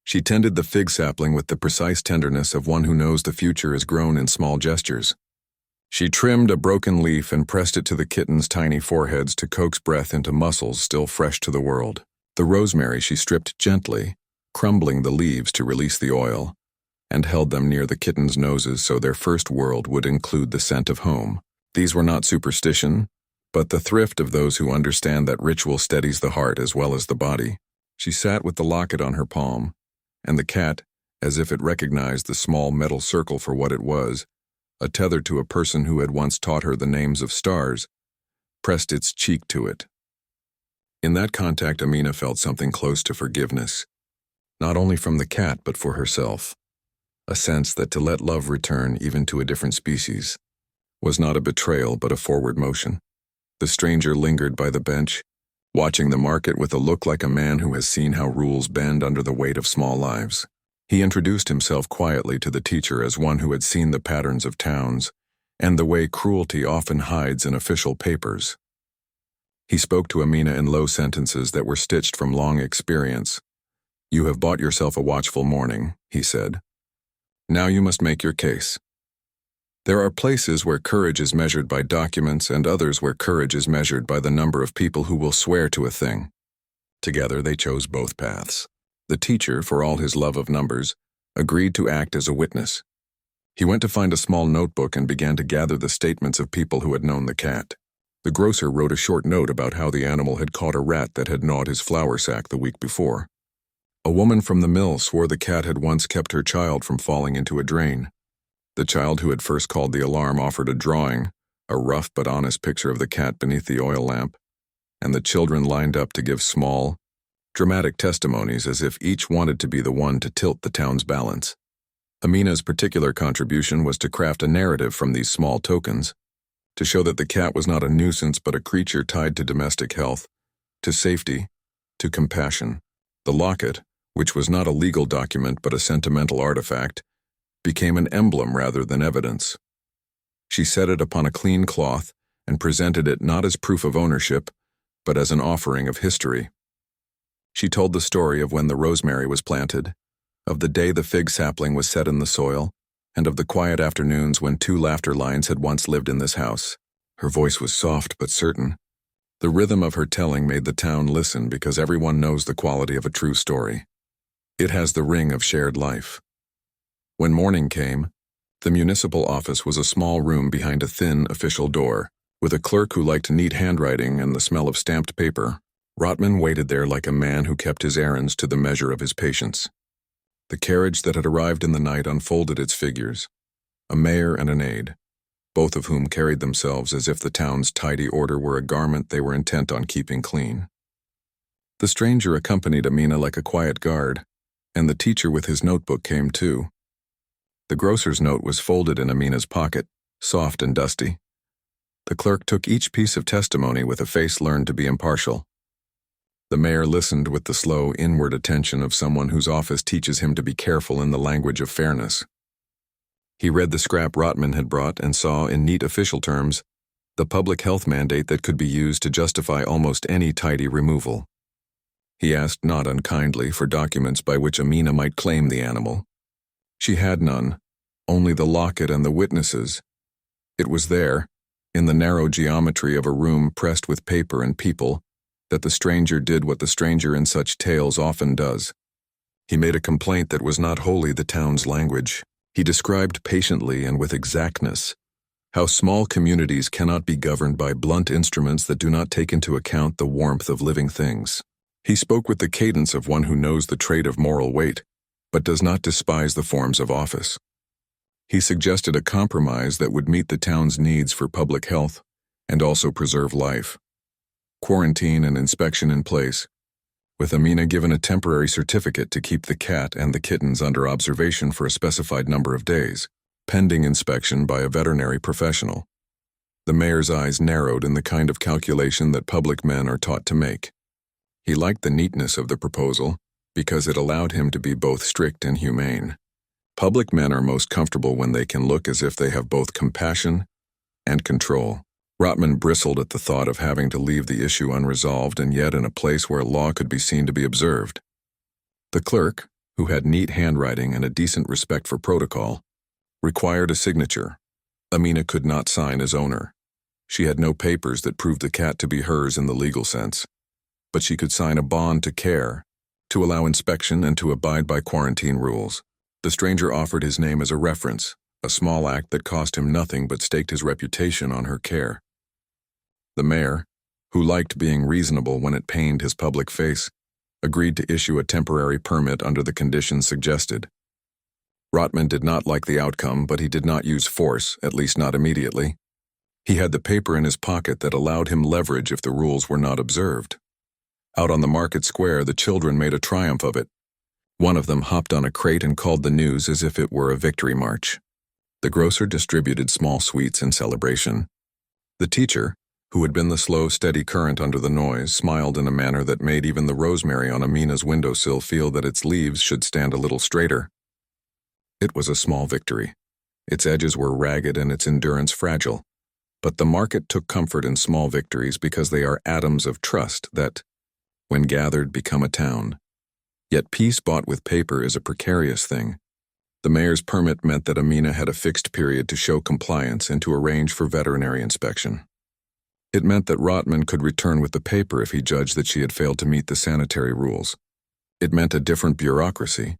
She tended the fig sapling with the precise tenderness of one who knows the future is grown in small gestures. She trimmed a broken leaf and pressed it to the kittens' tiny foreheads to coax breath into muscles still fresh to the world. The rosemary she stripped gently, crumbling the leaves to release the oil, and held them near the kittens' noses so their first world would include the scent of home. These were not superstition, but the thrift of those who understand that ritual steadies the heart as well as the body. She sat with the locket on her palm, and the cat, as if it recognized the small metal circle for what it was, a tether to a person who had once taught her the names of stars, pressed its cheek to it. In that contact, Amina felt something close to forgiveness, not only from the cat but for herself, a sense that to let love return even to a different species was not a betrayal but a forward motion. The stranger lingered by the bench, watching the market with a look like a man who has seen how rules bend under the weight of small lives. He introduced himself quietly to the teacher as one who had seen the patterns of towns and the way cruelty often hides in official papers. He spoke to Amina in low sentences that were stitched from long experience. "You have bought yourself a watchful morning," he said. "Now you must make your case. There are places where courage is measured by documents and others where courage is measured by the number of people who will swear to a thing." Together they chose both paths. The teacher, for all his love of numbers, agreed to act as a witness. He went to find a small notebook and began to gather the statements of people who had known the cat. The grocer wrote a short note about how the animal had caught a rat that had gnawed his flour sack the week before. A woman from the mill swore the cat had once kept her child from falling into a drain. The child who had first called the alarm offered a drawing, a rough but honest picture of the cat beneath the oil lamp, and the children lined up to give small, dramatic testimonies as if each wanted to be the one to tilt the town's balance. Amina's particular contribution was to craft a narrative from these small tokens, to show that the cat was not a nuisance but a creature tied to domestic health, to safety, to compassion. The locket, which was not a legal document but a sentimental artifact, became an emblem rather than evidence. She set it upon a clean cloth and presented it not as proof of ownership, but as an offering of history. She told the story of when the rosemary was planted, of the day the fig sapling was set in the soil, and of the quiet afternoons when 2 laughter lines had once lived in this house. Her voice was soft but certain. The rhythm of her telling made the town listen because everyone knows the quality of a true story. It has the ring of shared life. When morning came, the municipal office was a small room behind a thin official door, with a clerk who liked neat handwriting and the smell of stamped paper. Rotman waited there like a man who kept his errands to the measure of his patience. The carriage that had arrived in the night unfolded its figures, a mayor and an aide, both of whom carried themselves as if the town's tidy order were a garment they were intent on keeping clean. The stranger accompanied Amina like a quiet guard, and the teacher with his notebook came too. The grocer's note was folded in Amina's pocket, soft and dusty. The clerk took each piece of testimony with a face learned to be impartial. The mayor listened with the slow, inward attention of someone whose office teaches him to be careful in the language of fairness. He read the scrap Rotman had brought and saw, in neat official terms, the public health mandate that could be used to justify almost any tidy removal. He asked not unkindly for documents by which Amina might claim the animal. She had none, only the locket and the witnesses. It was there, in the narrow geometry of a room pressed with paper and people, that the stranger did what the stranger in such tales often does. He made a complaint that was not wholly the town's language. He described patiently and with exactness how small communities cannot be governed by blunt instruments that do not take into account the warmth of living things. He spoke with the cadence of one who knows the trait of moral weight, but does not despise the forms of office. He suggested a compromise that would meet the town's needs for public health and also preserve life. Quarantine and inspection in place, with Amina given a temporary certificate to keep the cat and the kittens under observation for a specified number of days, pending inspection by a veterinary professional. The mayor's eyes narrowed in the kind of calculation that public men are taught to make. He liked the neatness of the proposal because it allowed him to be both strict and humane. Public men are most comfortable when they can look as if they have both compassion and control. Rotman bristled at the thought of having to leave the issue unresolved and yet in a place where law could be seen to be observed. The clerk, who had neat handwriting and a decent respect for protocol, required a signature. Amina could not sign as owner. She had no papers that proved the cat to be hers in the legal sense, but she could sign a bond to care, to allow inspection and to abide by quarantine rules. The stranger offered his name as a reference, a small act that cost him nothing but staked his reputation on her care. The mayor, who liked being reasonable when it pained his public face, agreed to issue a temporary permit under the conditions suggested. Rotman did not like the outcome, but he did not use force, at least not immediately. He had the paper in his pocket that allowed him leverage if the rules were not observed. Out on the market square, the children made a triumph of it. One of them hopped on a crate and called the news as if it were a victory march. The grocer distributed small sweets in celebration. The teacher, who had been the slow, steady current under the noise, smiled in a manner that made even the rosemary on Amina's windowsill feel that its leaves should stand a little straighter. It was a small victory. Its edges were ragged and its endurance fragile. But the market took comfort in small victories because they are atoms of trust that, when gathered, become a town. Yet peace bought with paper is a precarious thing. The mayor's permit meant that Amina had a fixed period to show compliance and to arrange for veterinary inspection. It meant that Rotman could return with the paper if he judged that she had failed to meet the sanitary rules. It meant a different bureaucracy,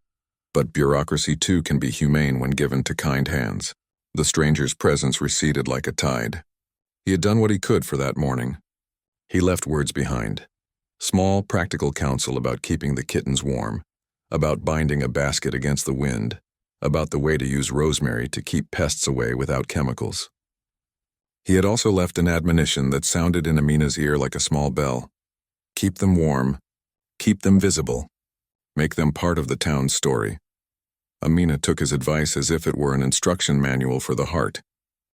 but bureaucracy too can be humane when given to kind hands. The stranger's presence receded like a tide. He had done what he could for that morning. He left words behind. Small, practical counsel about keeping the kittens warm, about binding a basket against the wind, about the way to use rosemary to keep pests away without chemicals. He had also left an admonition that sounded in Amina's ear like a small bell. Keep them warm, keep them visible, make them part of the town's story. Amina took his advice as if it were an instruction manual for the heart.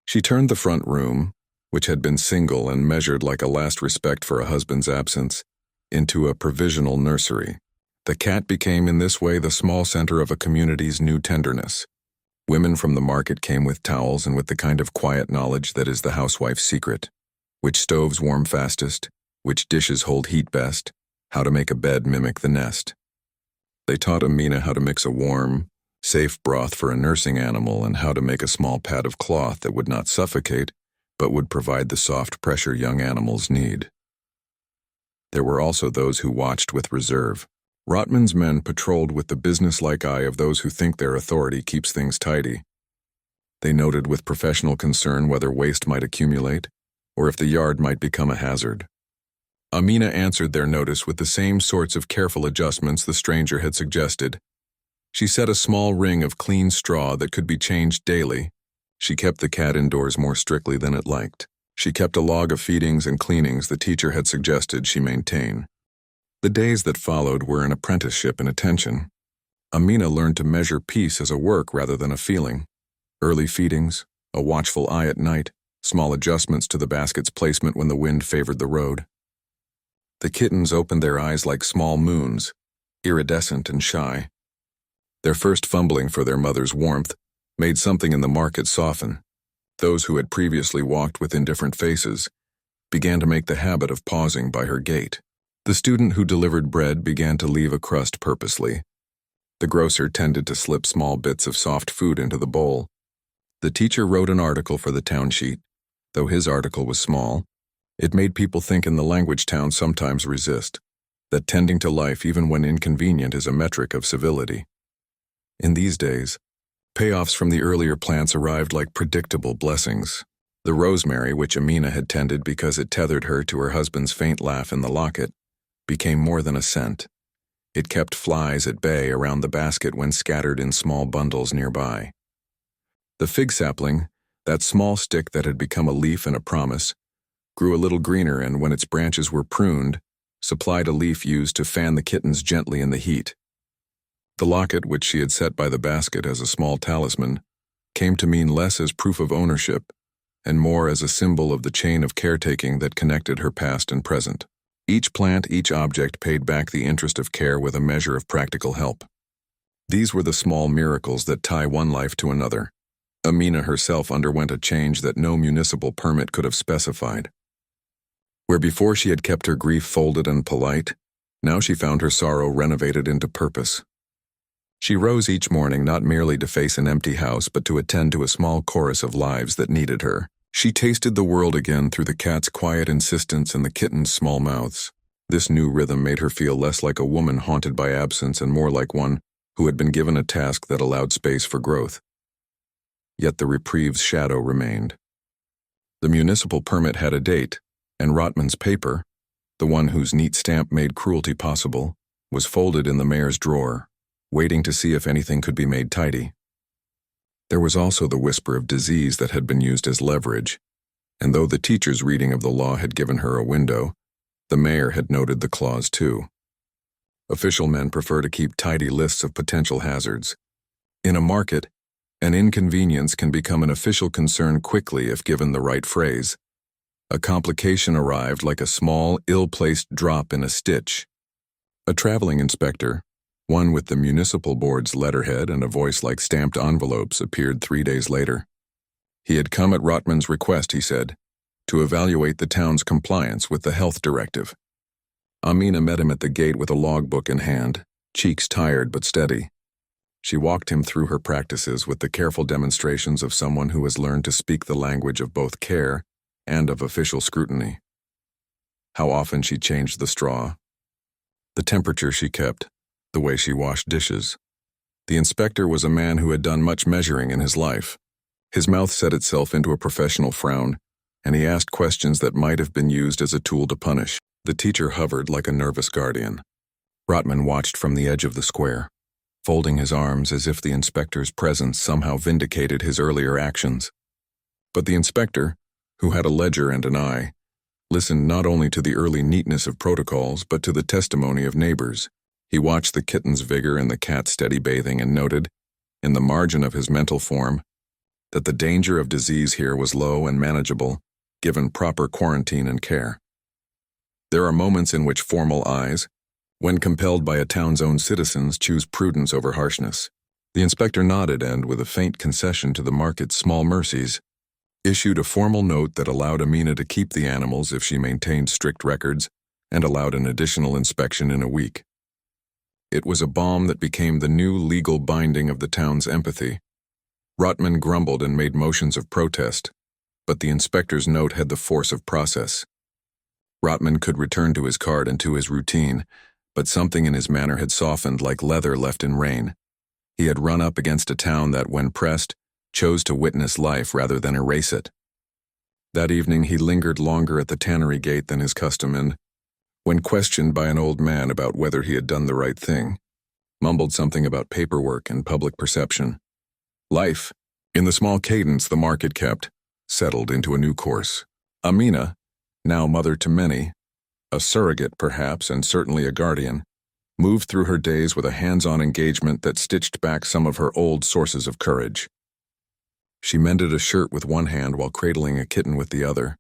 She turned the front room, which had been single and measured like a last respect for a husband's absence, into a provisional nursery. The cat became in this way the small center of a community's new tenderness. Women from the market came with towels and with the kind of quiet knowledge that is the housewife's secret. Which stoves warm fastest, which dishes hold heat best, how to make a bed mimic the nest. They taught Amina how to mix a warm, safe broth for a nursing animal and how to make a small pad of cloth that would not suffocate, but would provide the soft pressure young animals need. There were also those who watched with reserve. Rotman's men patrolled with the business-like eye of those who think their authority keeps things tidy. They noted with professional concern whether waste might accumulate, or if the yard might become a hazard. Amina answered their notice with the same sorts of careful adjustments the stranger had suggested. She set a small ring of clean straw that could be changed daily. She kept the cat indoors more strictly than it liked. She kept a log of feedings and cleanings the teacher had suggested she maintain. The days that followed were an apprenticeship in attention. Amina learned to measure peace as a work rather than a feeling. Early feedings, a watchful eye at night, small adjustments to the basket's placement when the wind favored the road. The kittens opened their eyes like small moons, iridescent and shy. Their first fumbling for their mother's warmth made something in the market soften. Those who had previously walked with indifferent faces began to make the habit of pausing by her gate. The student who delivered bread began to leave a crust purposely. The grocer tended to slip small bits of soft food into the bowl. The teacher wrote an article for the town sheet. Though his article was small, it made people think in the language towns sometimes resist, that tending to life even when inconvenient is a metric of civility. In these days, payoffs from the earlier plants arrived like predictable blessings. The rosemary, which Amina had tended because it tethered her to her husband's faint laugh in the locket, became more than a scent. It kept flies at bay around the basket when scattered in small bundles nearby. The fig sapling, that small stick that had become a leaf and a promise, grew a little greener and when its branches were pruned, supplied a leaf used to fan the kittens gently in the heat. The locket, which she had set by the basket as a small talisman, came to mean less as proof of ownership and more as a symbol of the chain of caretaking that connected her past and present. Each plant, each object paid back the interest of care with a measure of practical help. These were the small miracles that tie one life to another. Amina herself underwent a change that no municipal permit could have specified. Where before she had kept her grief folded and polite, now she found her sorrow renovated into purpose. She rose each morning not merely to face an empty house but to attend to a small chorus of lives that needed her. She tasted the world again through the cat's quiet insistence and the kitten's small mouths. This new rhythm made her feel less like a woman haunted by absence and more like one who had been given a task that allowed space for growth. Yet the reprieve's shadow remained. The municipal permit had a date, and Rotman's paper, the one whose neat stamp made cruelty possible, was folded in the mayor's drawer, waiting to see if anything could be made tidy. There was also the whisper of disease that had been used as leverage, and though the teacher's reading of the law had given her a window, the mayor had noted the clause too. Official men prefer to keep tidy lists of potential hazards. In a market, an inconvenience can become an official concern quickly if given the right phrase. A complication arrived like a small, ill-placed drop in a stitch. A traveling inspector, one with the municipal board's letterhead and a voice like stamped envelopes, appeared 3 days later. He had come at Rotman's request, he said, to evaluate the town's compliance with the health directive. Amina met him at the gate with a logbook in hand, cheeks tired but steady. She walked him through her practices with the careful demonstrations of someone who has learned to speak the language of both care and of official scrutiny. How often she changed the straw, the temperature she kept, the way she washed dishes. The inspector was a man who had done much measuring in his life. His mouth set itself into a professional frown, and he asked questions that might have been used as a tool to punish. The teacher hovered like a nervous guardian. Rotman watched from the edge of the square, folding his arms as if the inspector's presence somehow vindicated his earlier actions. But the inspector, who had a ledger and an eye, listened not only to the early neatness of protocols but to the testimony of neighbors. He watched the kitten's vigor and the cat's steady bathing and noted, in the margin of his mental form, that the danger of disease here was low and manageable, given proper quarantine and care. There are moments in which formal eyes, when compelled by a town's own citizens, choose prudence over harshness. The inspector nodded and, with a faint concession to the market's small mercies, issued a formal note that allowed Amina to keep the animals if she maintained strict records and allowed an additional inspection in a week. It was a balm that became the new legal binding of the town's empathy. Rotman grumbled and made motions of protest, but the inspector's note had the force of process. Rotman could return to his card and to his routine, but something in his manner had softened like leather left in rain. He had run up against a town that, when pressed, chose to witness life rather than erase it. That evening he lingered longer at the tannery gate than his custom and, when questioned by an old man about whether he had done the right thing, mumbled something about paperwork and public perception. Life, in the small cadence the market kept, settled into a new course. Amina, now mother to many, a surrogate perhaps and certainly a guardian, moved through her days with a hands-on engagement that stitched back some of her old sources of courage. She mended a shirt with one hand while cradling a kitten with the other.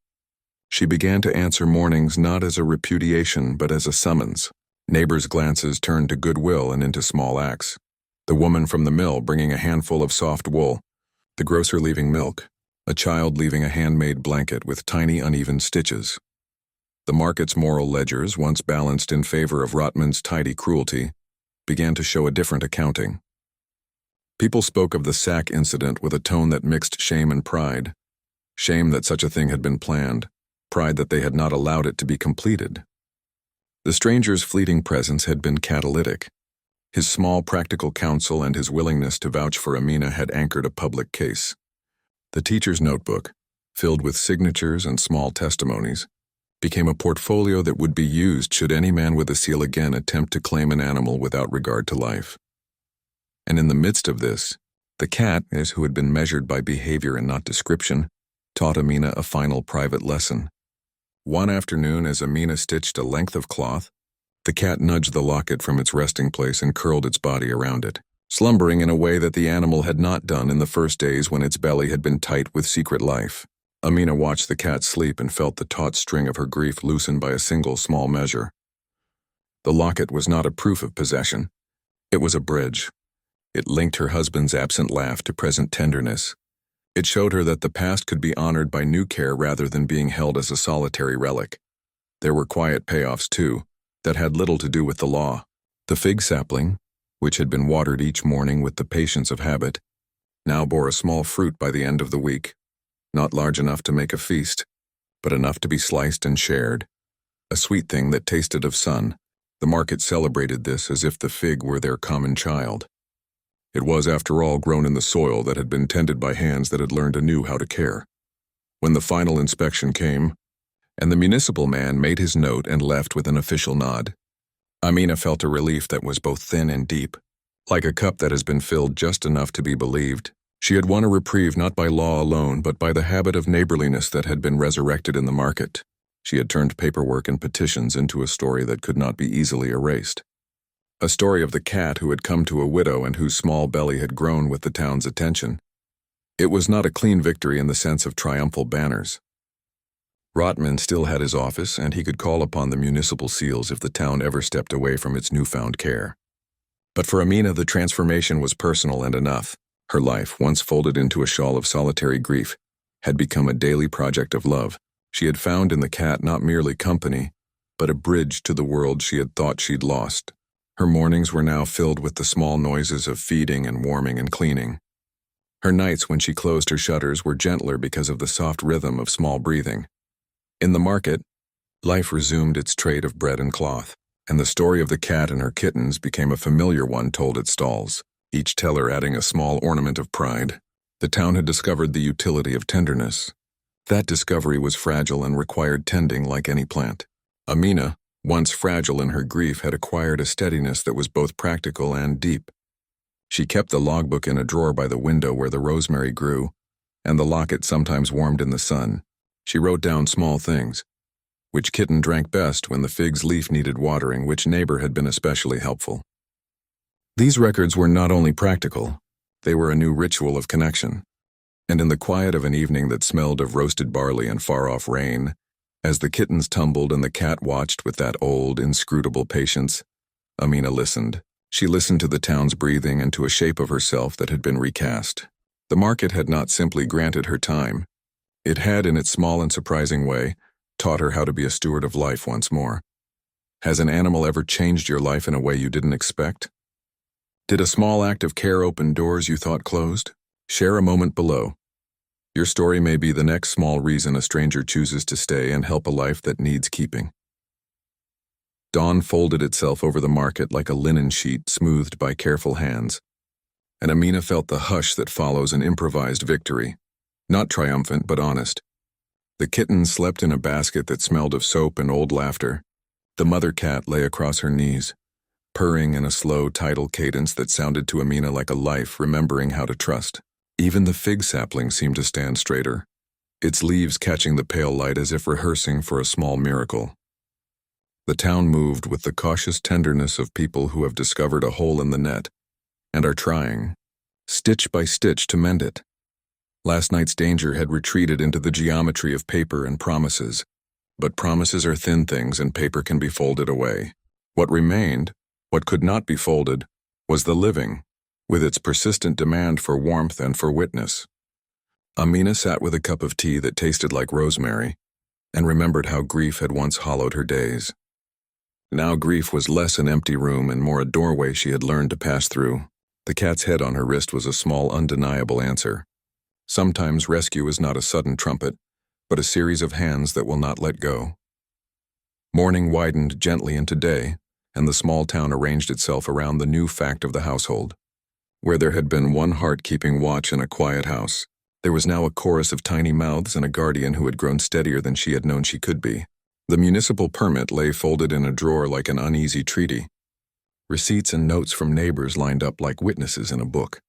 She began to answer mornings not as a repudiation but as a summons. Neighbors' glances turned to goodwill and into small acts. The woman from the mill bringing a handful of soft wool, the grocer leaving milk, a child leaving a handmade blanket with tiny uneven stitches. The market's moral ledgers, once balanced in favor of Rotman's tidy cruelty, began to show a different accounting. People spoke of the sack incident with a tone that mixed shame and pride. Shame that such a thing had been planned, pride that they had not allowed it to be completed. The stranger's fleeting presence had been catalytic. His small practical counsel and his willingness to vouch for Amina had anchored a public case. The teacher's notebook, filled with signatures and small testimonies, became a portfolio that would be used should any man with a seal again attempt to claim an animal without regard to life. And in the midst of this, the cat, who had been measured by behavior and not description, taught Amina a final private lesson. One afternoon, as Amina stitched a length of cloth, the cat nudged the locket from its resting place and curled its body around it, slumbering in a way that the animal had not done in the first days when its belly had been tight with secret life. Amina watched the cat sleep and felt the taut string of her grief loosened by a single small measure. The locket was not a proof of possession. It was a bridge. It linked her husband's absent laugh to present tenderness. It showed her that the past could be honored by new care rather than being held as a solitary relic. There were quiet payoffs, too, that had little to do with the law. The fig sapling, which had been watered each morning with the patience of habit, now bore a small fruit by the end of the week, not large enough to make a feast, but enough to be sliced and shared, a sweet thing that tasted of sun. The market celebrated this as if the fig were their common child. It was, after all, grown in the soil that had been tended by hands that had learned anew how to care. When the final inspection came, and the municipal man made his note and left with an official nod, Amina felt a relief that was both thin and deep, like a cup that has been filled just enough to be believed. She had won a reprieve not by law alone, but by the habit of neighborliness that had been resurrected in the market. She had turned paperwork and petitions into a story that could not be easily erased. A story of the cat who had come to a widow and whose small belly had grown with the town's attention. It was not a clean victory in the sense of triumphal banners. Rotman still had his office, and he could call upon the municipal seals if the town ever stepped away from its newfound care. But for Amina, the transformation was personal and enough. Her life, once folded into a shawl of solitary grief, had become a daily project of love. She had found in the cat not merely company, but a bridge to the world she had thought she'd lost. Her mornings were now filled with the small noises of feeding and warming and cleaning. Her nights, when she closed her shutters, were gentler because of the soft rhythm of small breathing. In the market, life resumed its trade of bread and cloth, and the story of the cat and her kittens became a familiar one told at stalls, each teller adding a small ornament of pride. The town had discovered the utility of tenderness. That discovery was fragile and required tending like any plant. Amina, once fragile in her grief, had acquired a steadiness that was both practical and deep. She kept the logbook in a drawer by the window where the rosemary grew, and the locket sometimes warmed in the sun. She wrote down small things. Which kitten drank best when the fig's leaf needed watering, which neighbor had been especially helpful. These records were not only practical, they were a new ritual of connection. And in the quiet of an evening that smelled of roasted barley and far-off rain, as the kittens tumbled and the cat watched with that old, inscrutable patience, Amina listened. She listened to the town's breathing and to a shape of herself that had been recast. The market had not simply granted her time. It had, in its small and surprising way, taught her how to be a steward of life once more. Has an animal ever changed your life in a way you didn't expect? Did a small act of care open doors you thought closed? Share a moment below. Your story may be the next small reason a stranger chooses to stay and help a life that needs keeping. Dawn folded itself over the market like a linen sheet smoothed by careful hands, and Amina felt the hush that follows an improvised victory, not triumphant but honest. The kitten slept in a basket that smelled of soap and old laughter. The mother cat lay across her knees, purring in a slow tidal cadence that sounded to Amina like a life remembering how to trust. Even the fig sapling seemed to stand straighter, its leaves catching the pale light as if rehearsing for a small miracle. The town moved with the cautious tenderness of people who have discovered a hole in the net and are trying, stitch by stitch, to mend it. Last night's danger had retreated into the geometry of paper and promises, but promises are thin things and paper can be folded away. What remained, what could not be folded, was the living, with its persistent demand for warmth and for witness. Amina sat with a cup of tea that tasted like rosemary, and remembered how grief had once hollowed her days. Now grief was less an empty room and more a doorway she had learned to pass through. The cat's head on her wrist was a small, undeniable answer. Sometimes rescue is not a sudden trumpet, but a series of hands that will not let go. Morning widened gently into day, and the small town arranged itself around the new fact of the household. Where there had been one heart keeping watch in a quiet house, there was now a chorus of tiny mouths and a guardian who had grown steadier than she had known she could be. The municipal permit lay folded in a drawer like an uneasy treaty. Receipts and notes from neighbors lined up like witnesses in a book.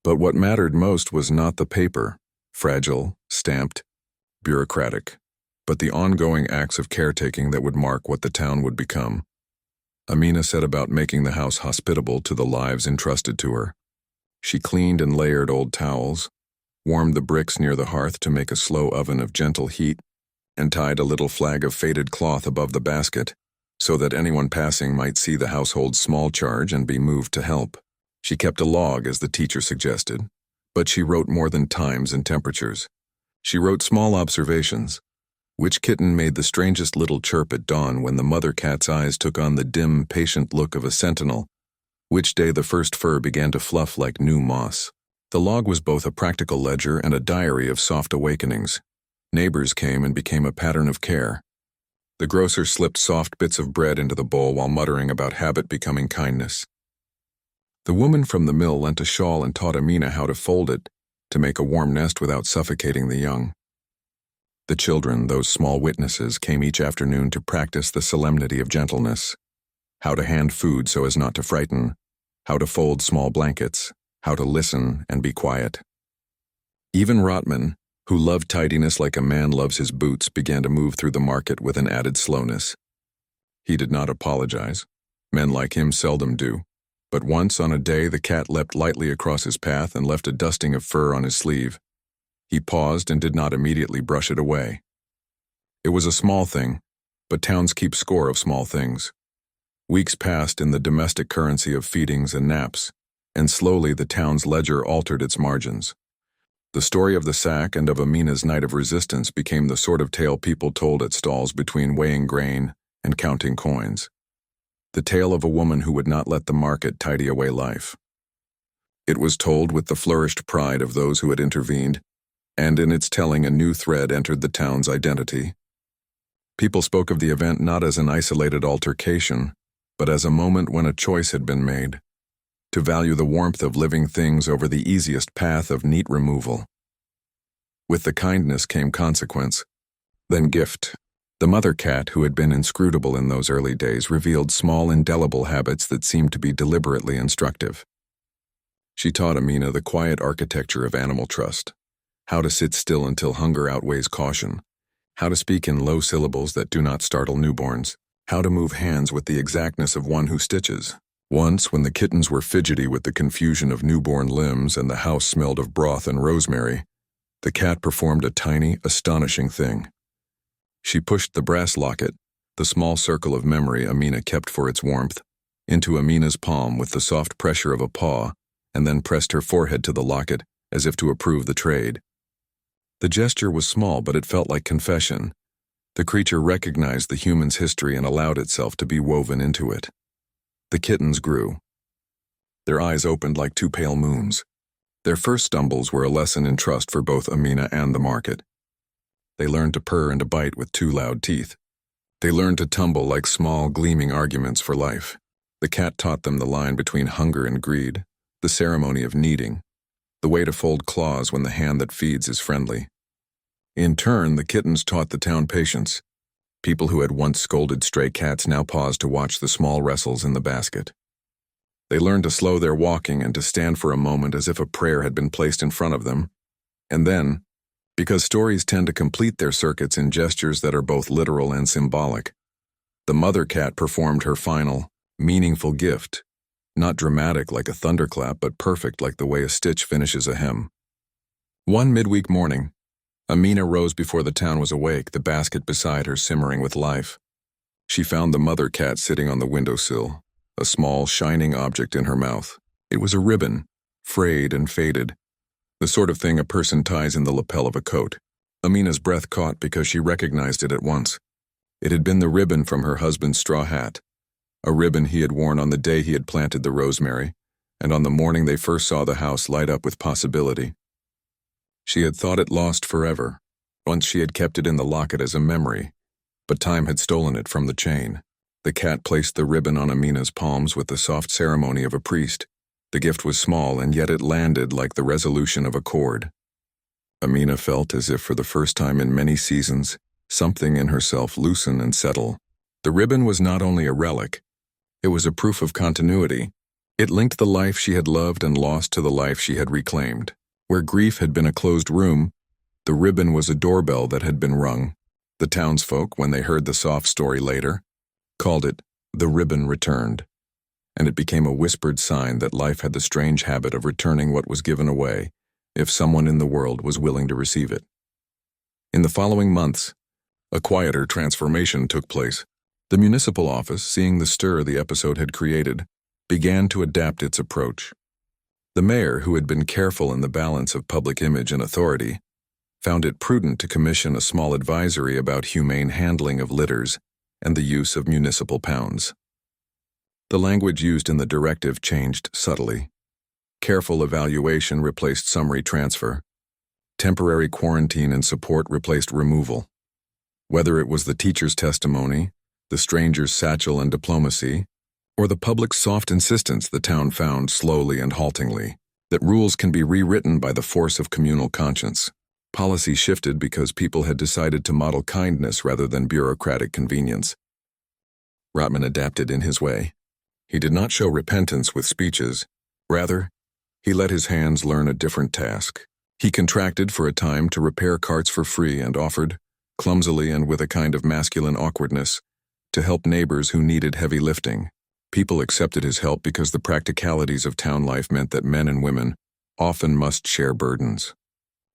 But what mattered most was not the paper, fragile, stamped, bureaucratic, but the ongoing acts of caretaking that would mark what the town would become. Amina set about making the house hospitable to the lives entrusted to her. She cleaned and layered old towels, warmed the bricks near the hearth to make a slow oven of gentle heat, and tied a little flag of faded cloth above the basket, so that anyone passing might see the household's small charge and be moved to help. She kept a log, as the teacher suggested, but she wrote more than times and temperatures. She wrote small observations. Which kitten made the strangest little chirp at dawn when the mother cat's eyes took on the dim, patient look of a sentinel? Which day the first fur began to fluff like new moss? The log was both a practical ledger and a diary of soft awakenings. Neighbors came and became a pattern of care. The grocer slipped soft bits of bread into the bowl while muttering about habit becoming kindness. The woman from the mill lent a shawl and taught Amina how to fold it, to make a warm nest without suffocating the young. The children, those small witnesses, came each afternoon to practice the solemnity of gentleness. How to hand food so as not to frighten, how to fold small blankets, how to listen and be quiet. Even Rotman, who loved tidiness like a man loves his boots, began to move through the market with an added slowness. He did not apologize. Men like him seldom do. But once on a day the cat leapt lightly across his path and left a dusting of fur on his sleeve. He paused and did not immediately brush it away. It was a small thing, but towns keep score of small things. Weeks passed in the domestic currency of feedings and naps, and slowly the town's ledger altered its margins. The story of the sack and of Amina's night of resistance became the sort of tale people told at stalls between weighing grain and counting coins. The tale of a woman who would not let the market tidy away life. It was told with the flourished pride of those who had intervened, and in its telling a new thread entered the town's identity. People spoke of the event not as an isolated altercation, but as a moment when a choice had been made, to value the warmth of living things over the easiest path of neat removal. With the kindness came consequence, then gift. The mother cat, who had been inscrutable in those early days, revealed small indelible habits that seemed to be deliberately instructive. She taught Amina the quiet architecture of animal trust. How to sit still until hunger outweighs caution, how to speak in low syllables that do not startle newborns, how to move hands with the exactness of one who stitches. Once, when the kittens were fidgety with the confusion of newborn limbs and the house smelled of broth and rosemary, the cat performed a tiny, astonishing thing. She pushed the brass locket, the small circle of memory Amina kept for its warmth, into Amina's palm with the soft pressure of a paw, and then pressed her forehead to the locket as if to approve the trade. The gesture was small, but it felt like confession. The creature recognized the human's history and allowed itself to be woven into it. The kittens grew. Their eyes opened like two pale moons. Their first stumbles were a lesson in trust for both Amina and the market. They learned to purr and to bite with two loud teeth. They learned to tumble like small, gleaming arguments for life. The cat taught them the line between hunger and greed, the ceremony of kneading, the way to fold claws when the hand that feeds is friendly. In turn, the kittens taught the town patience. People who had once scolded stray cats now paused to watch the small wrestles in the basket. They learned to slow their walking and to stand for a moment as if a prayer had been placed in front of them. And then, because stories tend to complete their circuits in gestures that are both literal and symbolic, the mother cat performed her final, meaningful gift, not dramatic like a thunderclap, but perfect like the way a stitch finishes a hem. One midweek morning, Amina rose before the town was awake, the basket beside her simmering with life. She found the mother cat sitting on the windowsill, a small, shining object in her mouth. It was a ribbon, frayed and faded, the sort of thing a person ties in the lapel of a coat. Amina's breath caught because she recognized it at once. It had been the ribbon from her husband's straw hat, a ribbon he had worn on the day he had planted the rosemary, and on the morning they first saw the house light up with possibility. She had thought it lost forever. Once she had kept it in the locket as a memory, but time had stolen it from the chain. The cat placed the ribbon on Amina's palms with the soft ceremony of a priest. The gift was small, and yet it landed like the resolution of a chord. Amina felt as if for the first time in many seasons, something in herself loosen and settle. The ribbon was not only a relic, it was a proof of continuity. It linked the life she had loved and lost to the life she had reclaimed. Where grief had been a closed room, the ribbon was a doorbell that had been rung. The townsfolk, when they heard the soft story later, called it "The Ribbon Returned," and it became a whispered sign that life had the strange habit of returning what was given away, if someone in the world was willing to receive it. In the following months, a quieter transformation took place. The municipal office, seeing the stir the episode had created, began to adapt its approach. The mayor, who had been careful in the balance of public image and authority, found it prudent to commission a small advisory about humane handling of litters and the use of municipal pounds. The language used in the directive changed subtly. Careful evaluation replaced summary transfer. Temporary quarantine and support replaced removal. Whether it was the teacher's testimony, the stranger's satchel and diplomacy, or the public's soft insistence, the town found slowly and haltingly that rules can be rewritten by the force of communal conscience. Policy shifted because people had decided to model kindness rather than bureaucratic convenience. Rotman adapted in his way. He did not show repentance with speeches. Rather, he let his hands learn a different task. He contracted for a time to repair carts for free and offered, clumsily and with a kind of masculine awkwardness, to help neighbors who needed heavy lifting. People accepted his help because the practicalities of town life meant that men and women often must share burdens.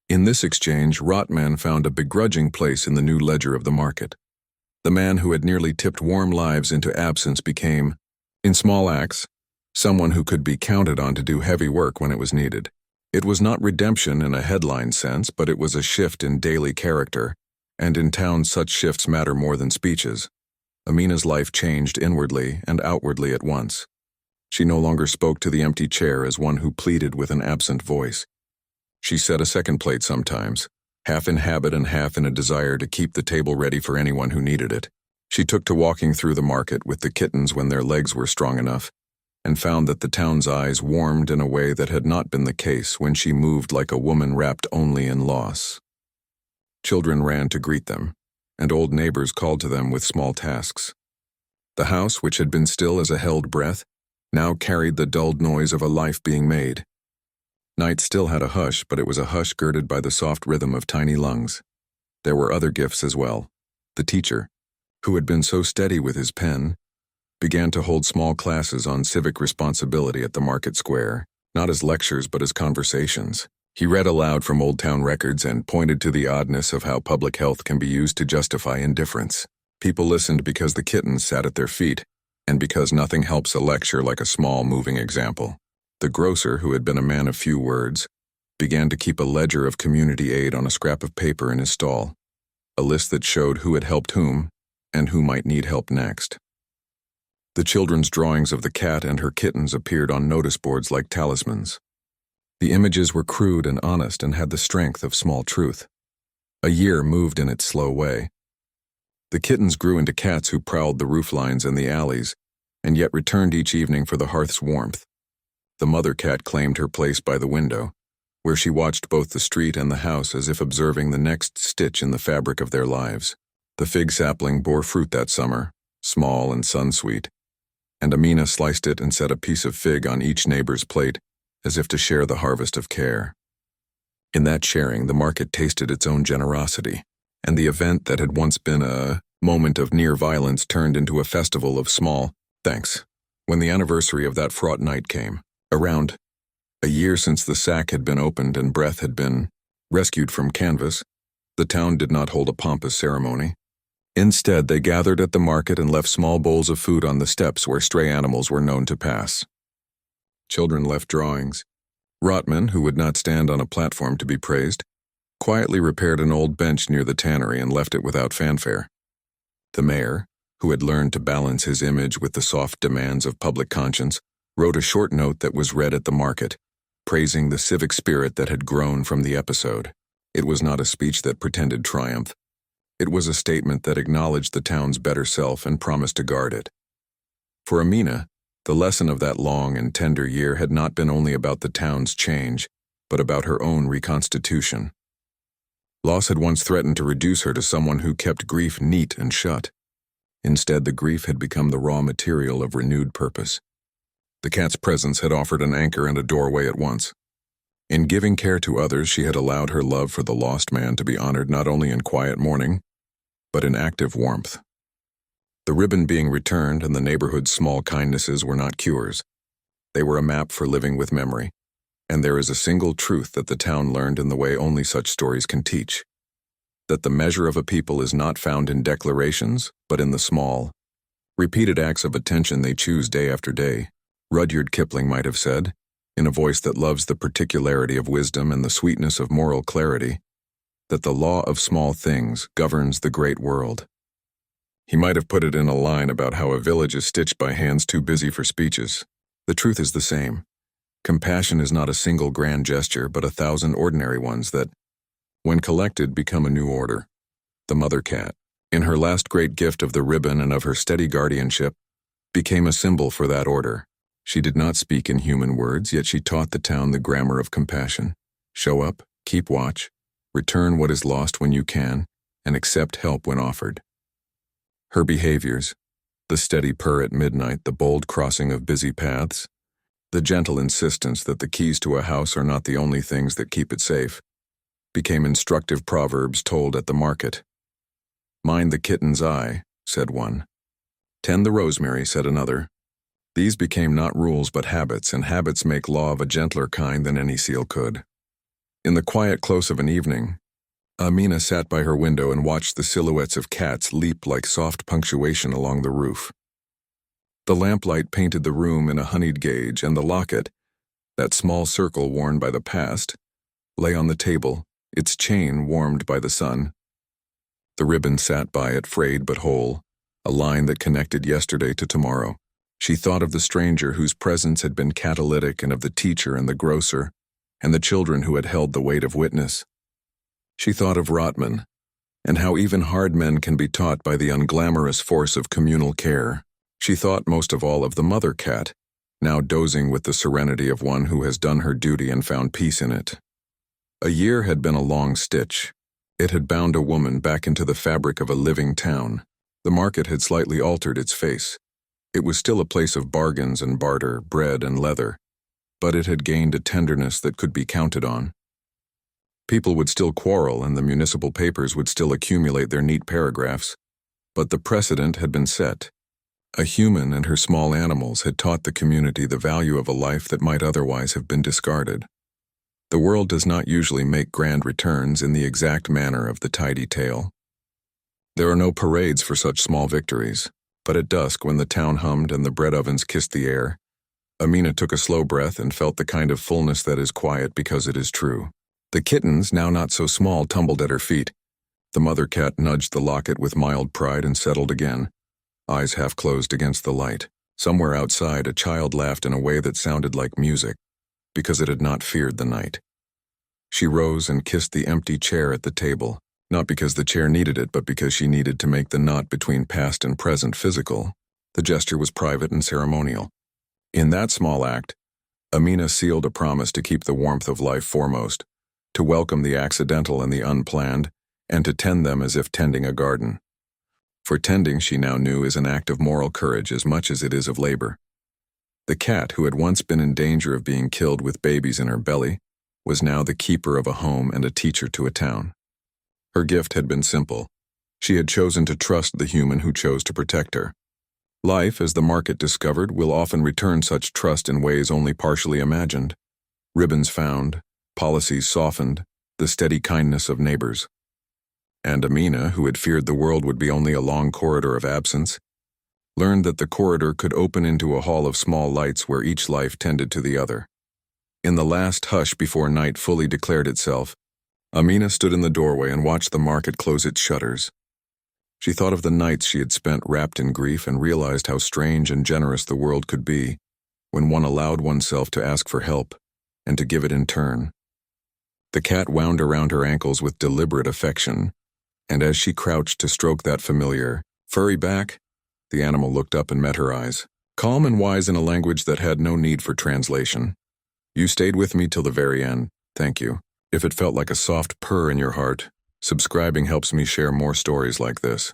In this exchange, Rotman found a begrudging place in the new ledger of the market. The man who had nearly tipped warm lives into absence became, in small acts, someone who could be counted on to do heavy work when it was needed. It was not redemption in a headline sense, but it was a shift in daily character, and in town such shifts matter more than speeches. Amina's life changed inwardly and outwardly at once. She no longer spoke to the empty chair as one who pleaded with an absent voice. She set a second plate sometimes, half in habit and half in a desire to keep the table ready for anyone who needed it. She took to walking through the market with the kittens when their legs were strong enough, and found that the town's eyes warmed in a way that had not been the case when she moved like a woman wrapped only in loss. Children ran to greet them, and old neighbors called to them with small tasks. The house, which had been still as a held breath, now carried the dulled noise of a life being made. Night still had a hush, but it was a hush girded by the soft rhythm of tiny lungs. There were other gifts as well. The teacher, who had been so steady with his pen, began to hold small classes on civic responsibility at the market square, not as lectures but as conversations. He read aloud from old town records and pointed to the oddness of how public health can be used to justify indifference. People listened because the kittens sat at their feet, and because nothing helps a lecture like a small, moving example. The grocer, who had been a man of few words, began to keep a ledger of community aid on a scrap of paper in his stall, a list that showed who had helped whom and who might need help next. The children's drawings of the cat and her kittens appeared on notice boards like talismans. The images were crude and honest and had the strength of small truth. A year moved in its slow way. The kittens grew into cats who prowled the rooflines and the alleys, and yet returned each evening for the hearth's warmth. The mother cat claimed her place by the window, where she watched both the street and the house as if observing the next stitch in the fabric of their lives. The fig sapling bore fruit that summer, small and sun-sweet, and Amina sliced it and set a piece of fig on each neighbor's plate, as if to share the harvest of care. In that sharing, the market tasted its own generosity, and the event that had once been a moment of near violence turned into a festival of small thanks. When the anniversary of that fraught night came, around a year since the sack had been opened and Breath had been rescued from canvas, the town did not hold a pompous ceremony. Instead, they gathered at the market and left small bowls of food on the steps where stray animals were known to pass. Children left drawings. Rotman, who would not stand on a platform to be praised, quietly repaired an old bench near the tannery and left it without fanfare. The mayor, who had learned to balance his image with the soft demands of public conscience, wrote a short note that was read at the market, praising the civic spirit that had grown from the episode. It was not a speech that pretended triumph. It was a statement that acknowledged the town's better self and promised to guard it. For Amina, the lesson of that long and tender year had not been only about the town's change, but about her own reconstitution. Loss had once threatened to reduce her to someone who kept grief neat and shut. Instead, the grief had become the raw material of renewed purpose. The cat's presence had offered an anchor and a doorway at once. In giving care to others, she had allowed her love for the lost man to be honored not only in quiet mourning, but in active warmth. The ribbon being returned and the neighborhood's small kindnesses were not cures. They were a map for living with memory. And there is a single truth that the town learned in the way only such stories can teach: that the measure of a people is not found in declarations, but in the small, repeated acts of attention they choose day after day. Rudyard Kipling might have said, in a voice that loves the particularity of wisdom and the sweetness of moral clarity, that the law of small things governs the great world. He might have put it in a line about how a village is stitched by hands too busy for speeches. The truth is the same. Compassion is not a single grand gesture, but 1,000 ordinary ones that, when collected, become a new order. The mother cat, in her last great gift of the ribbon and of her steady guardianship, became a symbol for that order. She did not speak in human words, yet she taught the town the grammar of compassion. Show up, keep watch, return what is lost when you can, and accept help when offered. Her behaviors, the steady purr at midnight, the bold crossing of busy paths, the gentle insistence that the keys to a house are not the only things that keep it safe, became instructive proverbs told at the market. Mind the kitten's eye, said one. Tend the rosemary, said another. These became not rules but habits, and habits make law of a gentler kind than any seal could. In the quiet close of an evening, Amina sat by her window and watched the silhouettes of cats leap like soft punctuation along the roof. The lamplight painted the room in a honeyed gauge, and the locket, that small circle worn by the past, lay on the table, its chain warmed by the sun. The ribbon sat by it, frayed but whole, a line that connected yesterday to tomorrow. She thought of the stranger whose presence had been catalytic, and of the teacher and the grocer, and the children who had held the weight of witness. She thought of Rotman, and how even hard men can be taught by the unglamorous force of communal care. She thought most of all of the mother cat, now dozing with the serenity of one who has done her duty and found peace in it. A year had been a long stitch. It had bound a woman back into the fabric of a living town. The market had slightly altered its face. It was still a place of bargains and barter, bread and leather, but it had gained a tenderness that could be counted on. People would still quarrel, and the municipal papers would still accumulate their neat paragraphs, but the precedent had been set. A human and her small animals had taught the community the value of a life that might otherwise have been discarded. The world does not usually make grand returns in the exact manner of the tidy tale. There are no parades for such small victories, but at dusk, when the town hummed and the bread ovens kissed the air, Amina took a slow breath and felt the kind of fullness that is quiet because it is true. The kittens, now not so small, tumbled at her feet. The mother cat nudged the locket with mild pride and settled again, eyes half closed against the light. Somewhere outside, a child laughed in a way that sounded like music, because it had not feared the night. She rose and kissed the empty chair at the table, not because the chair needed it, but because she needed to make the knot between past and present physical. The gesture was private and ceremonial. In that small act, Amina sealed a promise to keep the warmth of life foremost, to welcome the accidental and the unplanned, and to tend them as if tending a garden. For tending, she now knew, is an act of moral courage as much as it is of labor. The cat, who had once been in danger of being killed with babies in her belly, was now the keeper of a home and a teacher to a town. Her gift had been simple. She had chosen to trust the human who chose to protect her. Life, as the market discovered, will often return such trust in ways only partially imagined. Ribbons found, policies softened, the steady kindness of neighbors. And Amina, who had feared the world would be only a long corridor of absence, learned that the corridor could open into a hall of small lights where each life tended to the other. In the last hush before night fully declared itself, Amina stood in the doorway and watched the market close its shutters. She thought of the nights she had spent wrapped in grief and realized how strange and generous the world could be when one allowed oneself to ask for help and to give it in turn. The cat wound around her ankles with deliberate affection, and as she crouched to stroke that familiar, furry back, the animal looked up and met her eyes, calm and wise in a language that had no need for translation. You stayed with me till the very end. Thank you. If it felt like a soft purr in your heart, subscribing helps me share more stories like this.